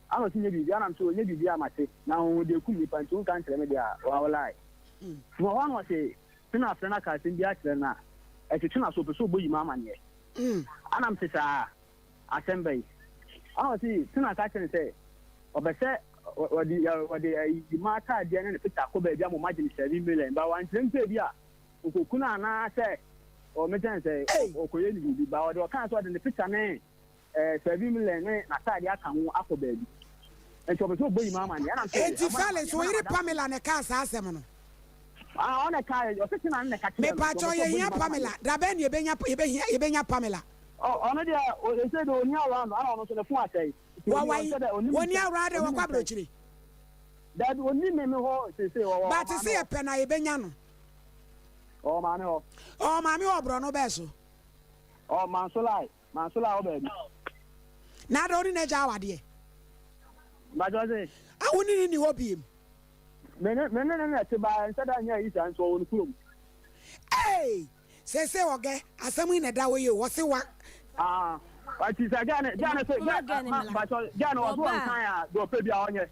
ana tinye bibi ana mso nye bibi amate na ho de kum ni pantu kan tere me dia wa walai mo wan wo se tina afena ka tin dia tere na e tuna so pe so boyi mama ne ana mse sa assembly ana ti tina ka tere se obese wadi mata dia ne pita ko ba bia mo margin 7 million ba wan trempe bia okokuna na se o metan se okoye ni bi ba wadi o kan so de pita ne 7 million ne na ta dia kan ho akọ ba bi enti obeso boyi mama ne ana enti fale so yire Pamela ne ka sa asem no ona ka o se tina ne ka me pa cho ye hia Pamela da be ne ebenya Pamela ona dia o se do ni around ana no so le fun atei woni awrade wo kwa brochiri dad woni me ho se wo but se e pena e benya no o ma me ho bro no beso o mansolai o be na do ni na ja wade ba jo se a woni ni ho biem me ne te ba nsada nya yi san so woni kurom se oge asemu na da wo ye wo se wa ati sa jana so ba so jana wa so kan ya do pe bia onye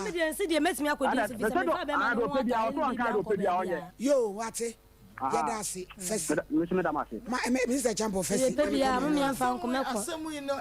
me de se de metimi akodi so fi se me fa be ma do pe bia o so kan do pe bia onye yo wate ya da se first me da ma se me se champo first pe bia mo mi anfa nko me ko asemu yi no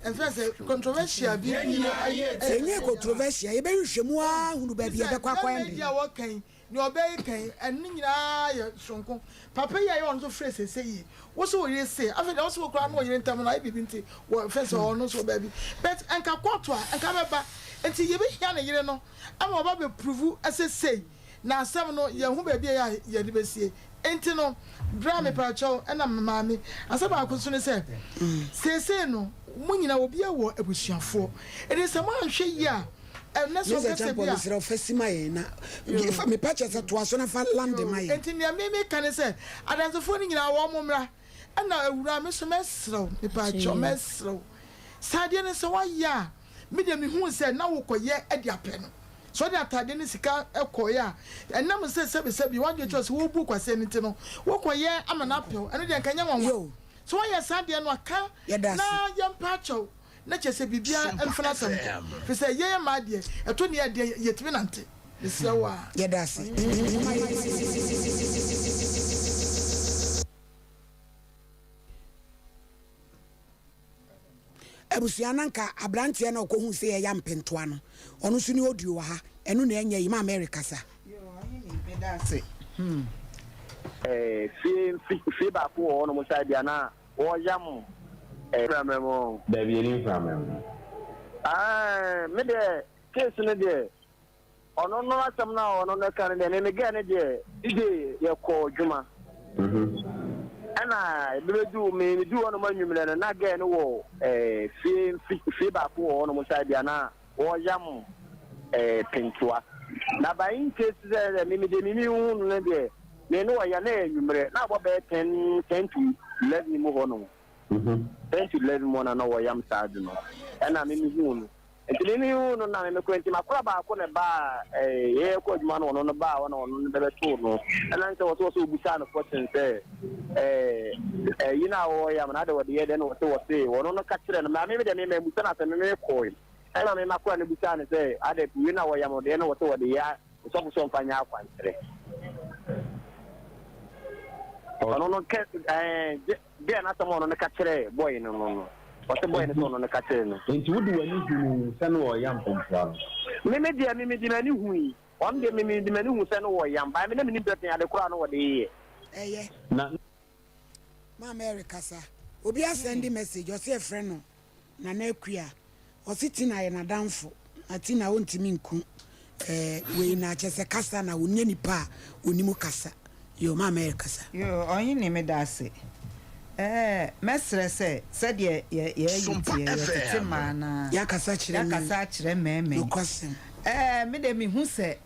en fait controversial bi enye controversial ye be hwehwemu a hunu ba bia be kwakwa ende ya wo kan ni obey kan en nyina ye sonko papa ya yon so phrase say wo so we say afi da wo so kra no yire ntam na bibi nti wo first o no so baby but enka kwato a enka beba enti ye be hia na yire no ama oba be prove say na asem no ye hu ba bia ya ye de besie enti no bra me pa chow na mama mi asaba akoso ne say no mo nyina obi awo abusuafo ene se ma hwe yi a na so se se bia se ofesima ye na fa me pa che se to aso na fa land ma ye enti ne me kan se adansefo ni nyina wo momra na awura me so mesrew me pa cho mesrew sadie ne se wa ya me de me hu se na wo koye ade apɛ no so de atade ne sika ekoye a enam se se bi wan de cho se wo bu kwase ne ti no wo koye amana apɛ ene de kanya wanwo so wa ya sadie no aka na ya mpa cho na chese bibia emfana sam fi se ye ma de eto ne ye de yetimi nante se wa ye da se abusuananka abrantie na okohu se ye ya mpentoa no ono so ni odio wa ha eno na enya yi ma America sa yo anyi ni me da se fi ba ko ono mo sai dia na o yam ramemo da bieri ramemo me de case ne de ono no asam na ono na kan de ne ge ne de ide ye ko djuma ana bebedu me du ono manwumle na ge ne wo fi ba ko ono mo sai dia na o yam pentua na ba in case de me hu ne de me no ya na enwumre na bo be 10 to 11 mo hono 10 to 11 mo na no yam sad no ana me hu no entini hu no na me kwenti makora ba ko ne ba ye ko djuma no no ba wona no be to no ana nte wo so busa no question say yina wo yam na de wo de no wo say wono no ka kire no ma me de me busa na se me ko ana me makora ne busa ne say ade yina wo yam de no wo de ya so bu so mfanya akwantre ono no ke dia na tomo no ka kire boy no what's the boy no na ka kire no enti wodi wani hunu se no yam pompa me dia mani hui on de me mani hu se no yam ba me na mani bete ade kura no wo de ye na ma America sa obi a send message o say friend no na na akua o siti na ye na danfo ati na wontimi nku we na chese kasa na wonye nipa onimu kasa yo ma America sa yo onyi ni me da se mesre se de ye tete mana ya kasa kire meme me de mi hu se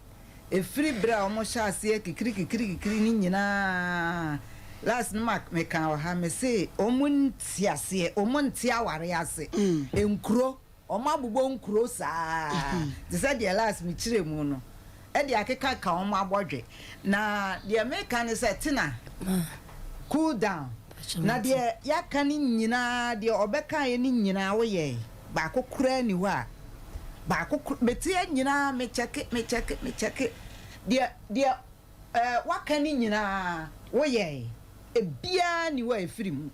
efiri bra o mo sha ase kikiri ni nyina last no me kan wa ha me se o munti ase o munti aware ase enkuro o mabubo nkuro saa de de last mi kire mu no de akeka ka o mabodwe na de me kan se tina cool down na de yaka ni nyina de obeka ye ni nyina wo ye ba kokura ni wa ba kokura betie nyina me check de waka ni nyina wo ye ebia ni wa efiri mu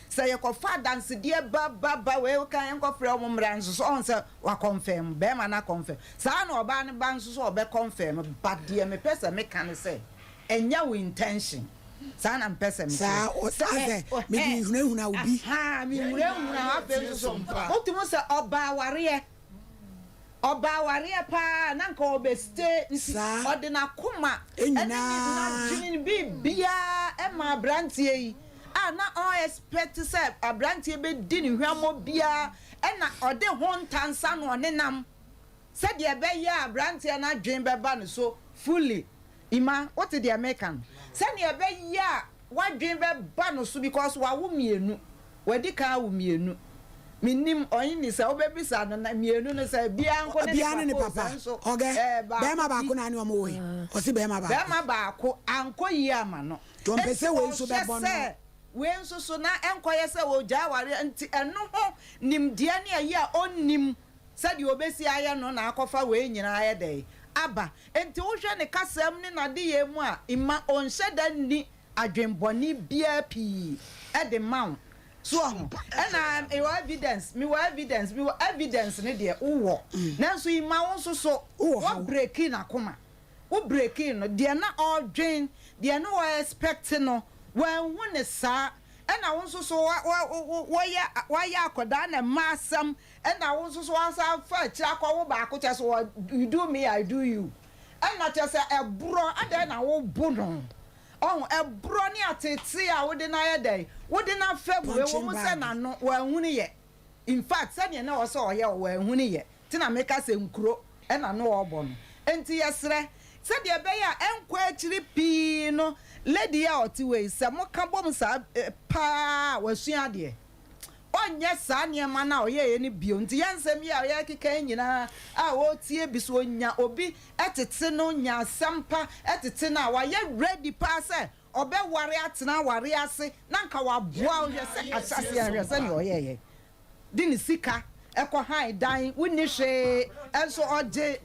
say ye ko fa dance de ba we kan ko frɛ mo mra nso so on say wa confirm be ma na confirm sa na oba ne ba nso so obe confirm but de me pesa me kan say enya we intention sana mpesa mi sa o sa me huna obi mi huna afa so mpa otumo se oba ware pa na nka obeste odina kuma enyina jini bibia e ma brantie yi na on expect say abrantie be di ni hwamo bia e na ode ho ntansa no nenam se de be ya abrantie na dwen be ba no so fully ima what the American sani ebe ya wadwen be ba no so because wa wo mienu wadi ka wo mienu minim oyin ni se obebisa no na mienu no se bia anko ne papa oge be ma ba ko na ani o mo we o si be ma ba ko anko yi ama no to mpese we so be bon we nso so na enko ye se wo ja ware nti eno ho nim dia ne ayi a onnim se de obesi aye no na akofa we nyina aye dey aba enti wo hwe ne kasam ne na de ye mu a ima onhye da ni adwenboni bia pi e de maun so ho na e wa evidence mi evidence ne de wo nanso ima wo so so wo break na koma wo break no de na odwen de na wo expect no when ne sa na wo so so wo ya akoda na masam na wo so so asa fa kira kwa wo ba ko che so you do me I do you na che se ebro ade na wo bu no oh ebro ni atete a wo de na ye dai wo de na fa bu wo mu se na no wo ahunu ye in fact sɛdeɛ na wɔsɛ ɔyɛ wɔ ɛho ne yɛ nti na meka sɛ nkuro ɛna no ɔbɔ no nti yɛserɛ sɛdeɛ ɛbɛyɛ a ɛnkɔ akyiri pii no lady a ɔte wei sɛ moka bɔm saa paa wasua adeɛ ɔnyɛ saa nneɛma no a ɔyɛyɛ no bio nti yɛnsɛm yi a ɔyɛ keka nyinaa a wɔtie bi so ɔnya obi ɛtete no nya asɛm pa ɛtete no a wayɛ ready paa sɛ ɔbɛware atena ware ase na nka waboa ɔhwɛ sɛ ahyase ahwɛ sɛnea ɔyɛyɛ de ne sika ɛkɔ han dan wonni hwee ɛnso ɔgye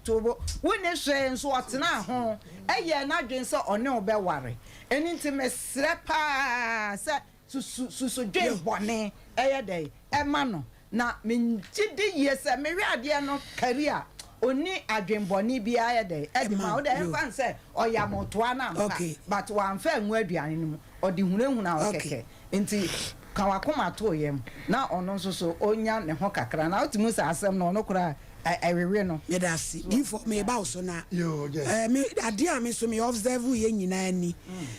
tobo wonni hwee nso ɔtena ho ɛyɛ n'adwen sɛ ɔne ɔbɛware ɛni nti mesrɛ paa sɛ susudwe bɔne ɛyɛ dɛ ɛma no na mengye di yie sɛ mehwɛ adeɛ no kari a oni adwenbɔne bi ayɛ dɛ ɛde ma wo dɛ ɛmfa sɛ ɔyɛ amotoa no amfa but wamfa ngu aduane no mu ɔde hunahuna ɔkɛkɛ nti ka wakoma to yɛ mu na ɔno nso so ɔnya ne ho kakra na wotumi sɛ asɛm no ɔno koraa ɛwewe no yɛda ase difo meba wo so na adeɛ a me so me observe yɛ nyinaa ni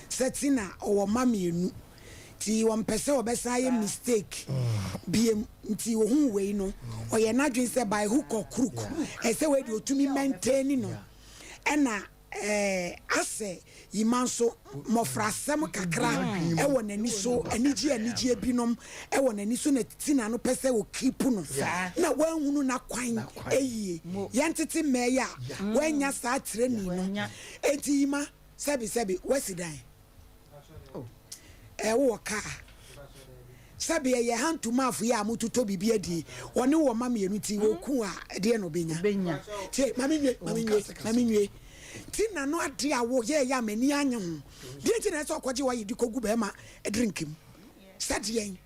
sɛ ti na ɔwɔ ma mmienu nti wɔmpɛ sɛ wɔbɛsa yɛ mistake biem nti wɔhu wei no ɔyɛ n'adwen sɛ by hook or crook ɛsɛ wei de ɔtumi maintain no ɛna asɛ yima nso mmɔfrasɛm kakra ɛwɔ n'ani so anigye binom ɛwɔ n'ani so na titi na no pɛ sɛ wɔkipu no na wɔahunu n'akwan ɛyie yɛntete mmɛɛyɛ a wɔanya saa training no enti yima sɛbi wɔasi dan ɛwɔ kaa sɛbi ɛyɛ hantuma afo yɛ a mototo biribi adi ɔne wɔ ma mmienu ti wɔku a ɛdeɛ no bɛnya tie mame nwie ti na no ade a wɔyɛ yɛ amani anya ho deɛ nti na ɛsɛ ɔkɔgye wɔyɛ di kɔgu bɛrima drink mu sɛdeɛn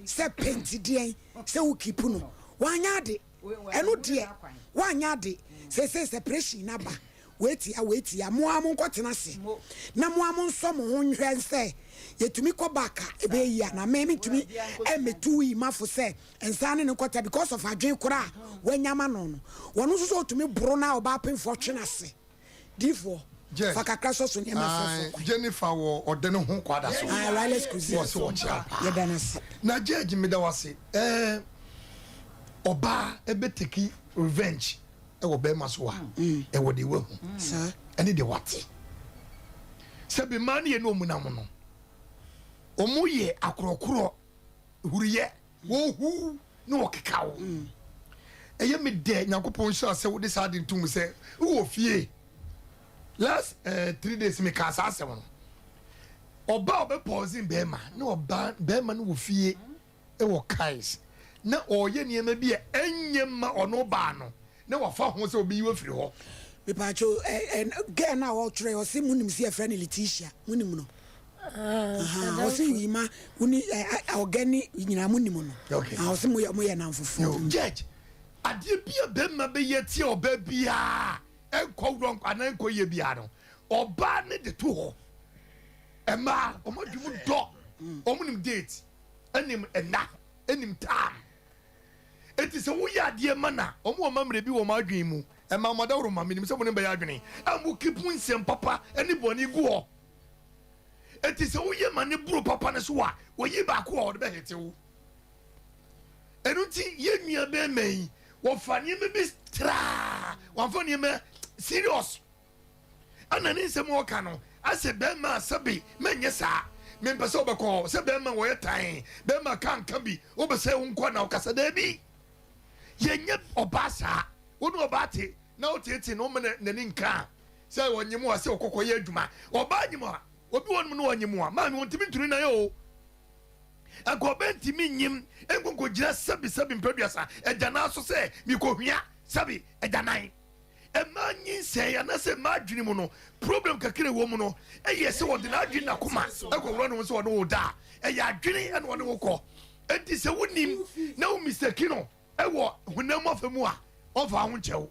sɛ penti deɛn sɛ wokipu no wanyɛ ade ɛno deɛ wanyɛ ade sɛ separation no aba wetia moa mo nkɔtena se na moa mo nsɔ mo ho nhwɛ sɛ yɛtumi kɔ baaka ɛbɛyi a na metumi ɛmɛtu yi mafo sɛ nsa ne nkɔta because of adwen kora a wanyama no wɔno nso sɛ ɔtumi boro na ɔba apemfoɔ twena se difo fa kakra so nneɛma fɛfɛ Jennifer wɔ ɔde ne ho kwada so wireless cruise wɔ kyerɛ yɛda no se na judge meda wase ɔbaa ɛbɛteki revenge ɛwɔ bɛrima so a ɛwɔ de wahu ɛne de wate sɛ bɛma no yɛ ne ɔmunam no ɔmo yɛ akorɔkorɔ huriyɛ wɔhu ne wɔkeka wo ɛyɛ me dɛ nyankopɔn hyɛ sɛ wode saa de ntom sɛ wowɔ fie last 3 days me ka saa asɛm no ɔba ɔbɛpɔɔsen bɛrima na bɛrima no wɔ fie ɛwɔ kais na ɔyɛ nneɛma bi a ɛnyɛ ma ɔno baa no na wafa ho sɛ obi yiwa firi hɔ mepacho gɛ na wɔtwerɛ ɔse munim sɛ yɛfrɛ no letitia munim no ɔse yima woni ɔgani nyina munim no ɔse moyɛ namfofoɔ judge adeɛ bi a bɛrima bɛyɛ tie ɔbaa biaa ɛnkɔ wurɔ anaa nkɔ yɛ biaa no ɔbaa ne de to hɔ ɛmaa ɔmadwum dɔ ɔmonim date ɛnim ɛna ɛnim time eti sɛ woyɛ adeɛ ma na ɔmo wɔ mammerɛ bi wɔ mo adwene mu ɛma ɔmɔda woro ma menim sɛ mo ne bɛyɛ adwene amu kipu nsɛm papa ɛne bɔne gu hɔ eti sɛ woyɛ ma ne buro papa ne so a wɔyi baako a ɔde bɛhete wo ɛno nti yɛ nua bɛrima yi wɔfa nneɛma bi straa wɔmfa nneɛma serious ana ne nsɛm wɔka no asɛ bɛrima a sɛbe mɛnyɛ saa mempɛ sɛ wobɛkɔ sɛ bɛrima wɔyɛ tan bɛrima ka nka bi wobɛsɛ wo nkɔ na wokasa daa bi yɛnyɛ ɔbaa saa wo ne ɔbaa te na wotieti na woma n'ani nka sɛ wɔnyem a sɛ wɔkɔkɔyɛ adwuma ɔbaa nyem a obi wɔnom ne wɔnyem a maame wɔntimi nturi na yɛ o anka ɔbɛ ntimi nyim ɛnkonkɔgyina sɛbi mpadua ɛgyana so sɛ mikɔhwia sɛbi ɛgyanan ɛma nyinsɛn anasɛ ma adwene mu no problem kakra wɔ mu no ɛyɛ sɛ wɔde n'adwene nakoma ɛkɔwura no ho sɛ wɔne wo da ɛyɛ adwene ɛne wɔne wo kɔ ɛnti sɛ wonim na wo mistake no ɛwɔ honam afa mu a ɔmfa ho nkyɛw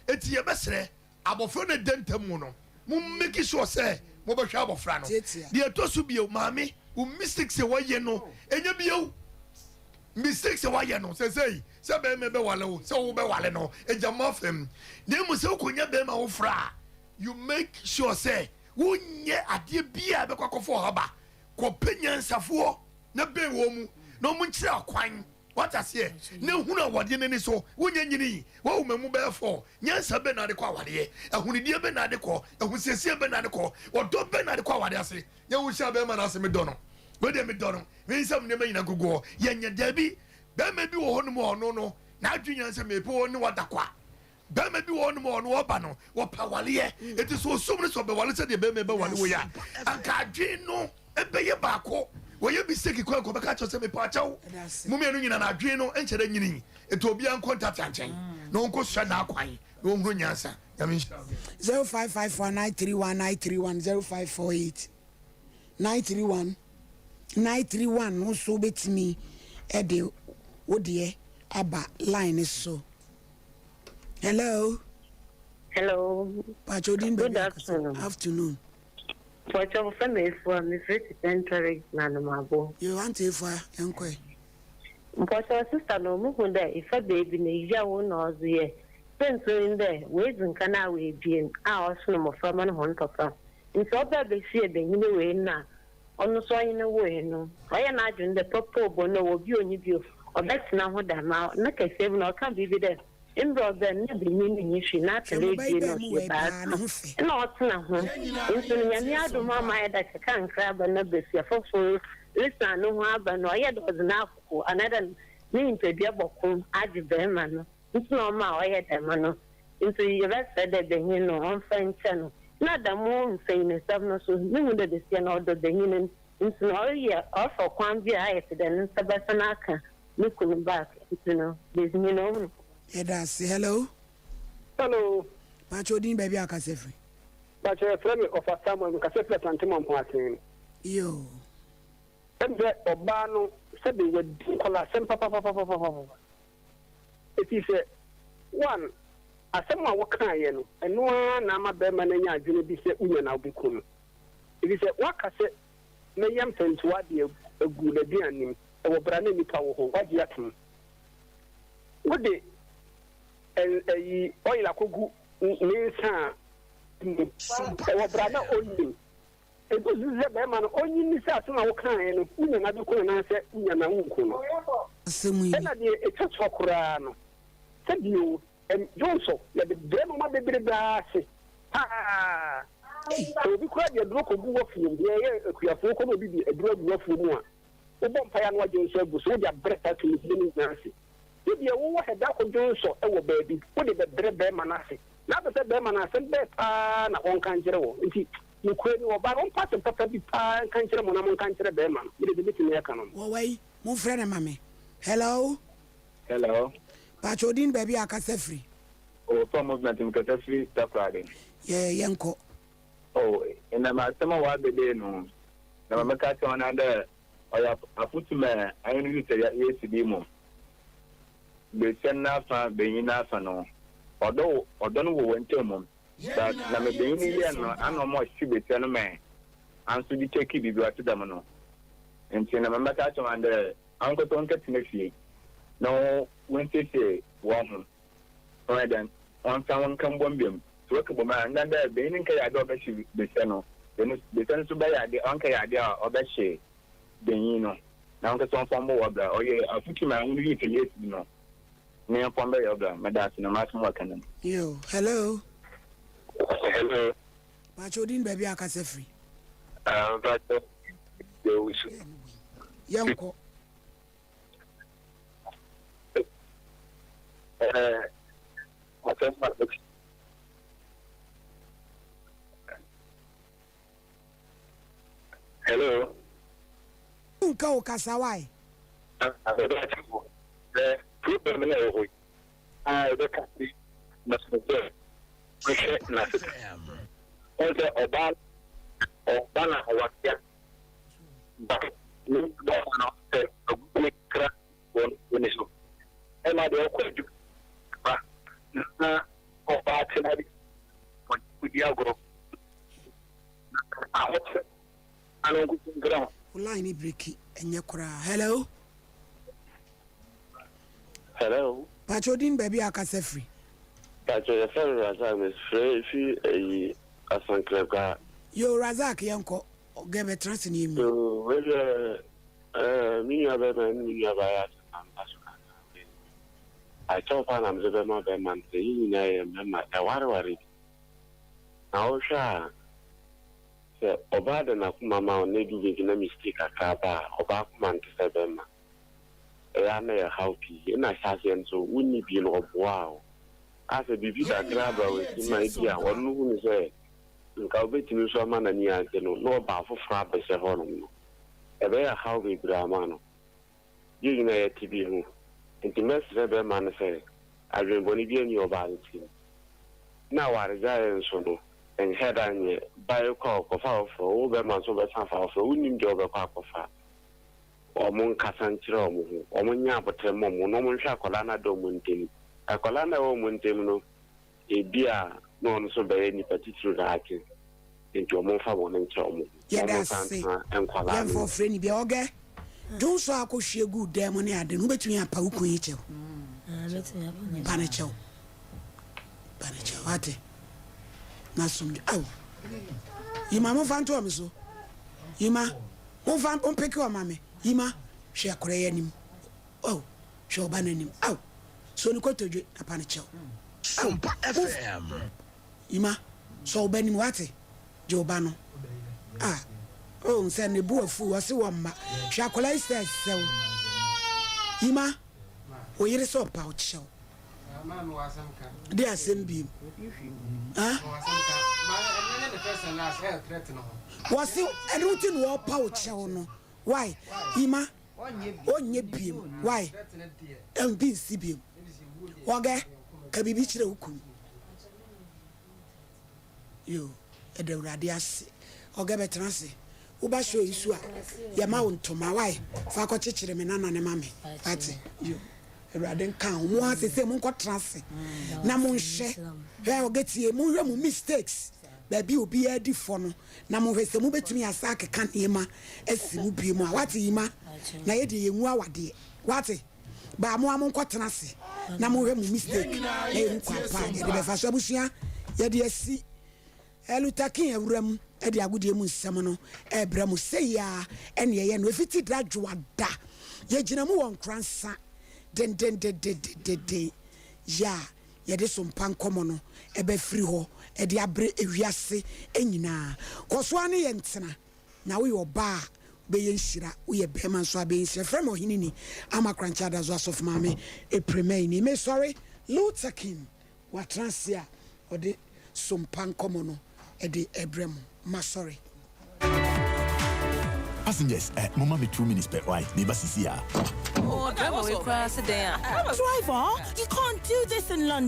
ɛnti yɛbɛserɛ abɔfra no da ntam mu no mommeki sure sɛ mobɛhwɛ abɔfra no deɛ ɛtɔ so bio maame wo mistakes sɛ wɔyɛ no ɛnyɛ bio mistakes sɛ wɔyɛ no sɛsɛi sɛ bɛrima bɛwale wo sɛ wobɛwale no ɛgyama fam na mu sɛ wokɔnya bɛrima wo fra a you make sure sɛ wonyɛ adeɛ bia bɛkɔ akɔfo ɔhaba kɔpɛ nyansafoɔ na bɛn wɔ mu na ɔmo nkyerɛ akwan what I say ne hunu awade ne so wonye nyini wo mamu be for nyansa be na de kwa awade ehunidie be na de ko ehunsesie be na de ko odo be na de kwa awade ase ye wo sha be ma na ase me do no we de me do no me nsam ne me nyina gogo ye nya dabi be ma bi wo hono mo ono no na adwunya nsa me po ne wada kwa be ma bi wo hono mo ono oba no wo pawale ye eti so sum ne so be wale se de be me be wale wo ya anka adwin no ebe ye baako woye bi seki kwa ko beka cho se me pa chawo mumia no nyina na adwen no enkyere nyini eto obi an contact anchen no nko hwa na akwan no huru nyansa yami 0554931931 0548 no so betimi e de wodie aba line so hello Pachodin, good afternoon. For your family, for me, entering Nanamabo. You want to for Uncle? But your sister no more there. If a baby in a one or the year, then so in there, ways and canal we being our son of Farman Hon Papa. In so that they see the new way now. On the soil in a way, no. I imagine the purple bono will be on you, or that's not what I'm out. Not a 7 or can't be there. In brother, never meaning she not a lady, no bad. No, it's not. Into the mamma that I can't grab another for listen, no harbor, no, yet was enough for another mean to the book. I did them, man. It's no more, I had a man. Into your rest said that the hino on fine channel. Not the moon saying a seven so meaning that the skin order the hinin. Into all year, off for Quambia, I said, and Sabasanaka, looking back, you know, there's no. Hello. Pachodin baby akasefri. But your friend of a summer kasefri plantimon passing. Yo. And the Obano said they would call papa. It is one. As someone walk crying, and one Nama Bermanaya Jimmy said, we are now become. It is a walk I said, Mayam sent to what the good idea name, or Brandy Power, what yatum. What day? And a oil akugu means our brother only. It was the man only Mr. Okan, and another coin answer, Yanamuko. Then I did a touch for Kurano. Said you, and Johnson, let the devil not be brassy. Ah, so we cried your block of work for you. We are for to be a drug work for more. The vampire was Johnson, so they are better to his Nancy. If you want to have Johnson, our baby, put it the bread manasi. Now the bread manasi, na on canjero. You could know about one part of Papa cancer, Monamon cancer, Berman. It is a bit in the economy. Why, my friend and mammy. Hello. Pachodin baby akasefri. Oh, for movement in Katafri, that Friday. Yeah, Yanko. Oh, and I'm at some of what the day no. Now I'm a cat on under. I have a footman. I only use a yes to demo. They send Nafa, Benina no. Although, I don't know when to mum. But I'm a Benina, I know more stupid man. I'm to be taking the to Damano. And then I'm a cat on under Uncle Tonka next year. No, when they say, one. All right then, one someone come bomb him. To work about man, and then being in Kayado, the channel. Then the sense to buy the uncle idea of that shade. Then you know. Now, the song from Mobile, or yeah, I'll put you my own little yes, you know. Near Pombe of them, my dad's in a much more canon. Yo, hello. Hello. Pachodin baby akasefri. But you Yanko. Hello. Unka kasawai. The problem is the country must be there. Also, Obama was there. But no one of the crack one is no. And I don't quite do. But with the algorithm, I don't go to ground. Line breaky and yakura. Hello. Hello. Pachodin baby akasefri. Pachodin Razak is free a Asanklega. Yo Razak yanko give a trust in him. So whether me have a man, me have a I chop on am the man be man say you know I worry. Now sha say obada na kuma ma on do we na mistake akaba oba kuma nke se be ma. E na how pi na sha se nso woni bi no oboa. As a bibi da grab with my idea onu hu say nka obetimi so ma na ni ante no ba fofra be se ho no. Ebe ya how we drama no. You know ya tibi hu. Nti mesre be man say adwenboni bi ani oba nti. Na ware ja enso no en head anye buy call kofa for wo be man so be san fa for unim de obe kwa kofa. Omun kasan kire omu hu. Omun nya abotre mom no mun hwa kola na do mun ntemi. Akola na wo mun ntemi no e bia no no so be ni patitru da ake. Nti omun fa won nkire omu. Yeah, that's it. Yeah, for friend be oge. Don't so akohwe good dem ne ade no betumi apa ukun yi chew. Panichew ate na sum aw yima mo fan to am so yima mo fan on peke o mame yima hwe akore yanim oh hwe oba nanim aw so ni kotodwe na panichew Sompa FM yima so oba nim wate je oba no oh say ne bu afu wase wo ma hwe akora is sew yima o yire so pa o chew they are same beam. Was it a routine war pouch? Why, Ima? Onye beam. Why? MBC beam. Wage, can be beached hukum. You, at the radias, or Gabetrasi. Uba show you, Yamount to my wife, Facochich, and Nana and Mammy. That's you. Raden kan mo ase se mo nkotrase na mo nhye he o getie mo hwe mo mistakes ba bi obi adi fo no na mo hwe se mo betumi asa akeka nema asi mo bi mo wate yima na ye de yenwu awade wate ba mo am nkotrase na mo hwe mo mistake na ye nkwa ye de be fa so abusua ye de asi elutakin awuram e de agudie mu nsem no e bra mo seya ene ye no efiti dradwo da ye gina mo won kransa den ya yede Sompa Nkomo no ebe free ho e de abre ewiase enyina koso ane ye ntena na we oba be ye nhira we ye be man so abe nhira frem ohinini amakrancha da zo asof mame e premier ni me sorry lutakin wa transia o de Sompa Nkomo no e de ebrem ma sorry passengers mama be 2 minutes per ride neighbor Cecilia. Oh, driver, we cross the day. Driver, you can't do this in London.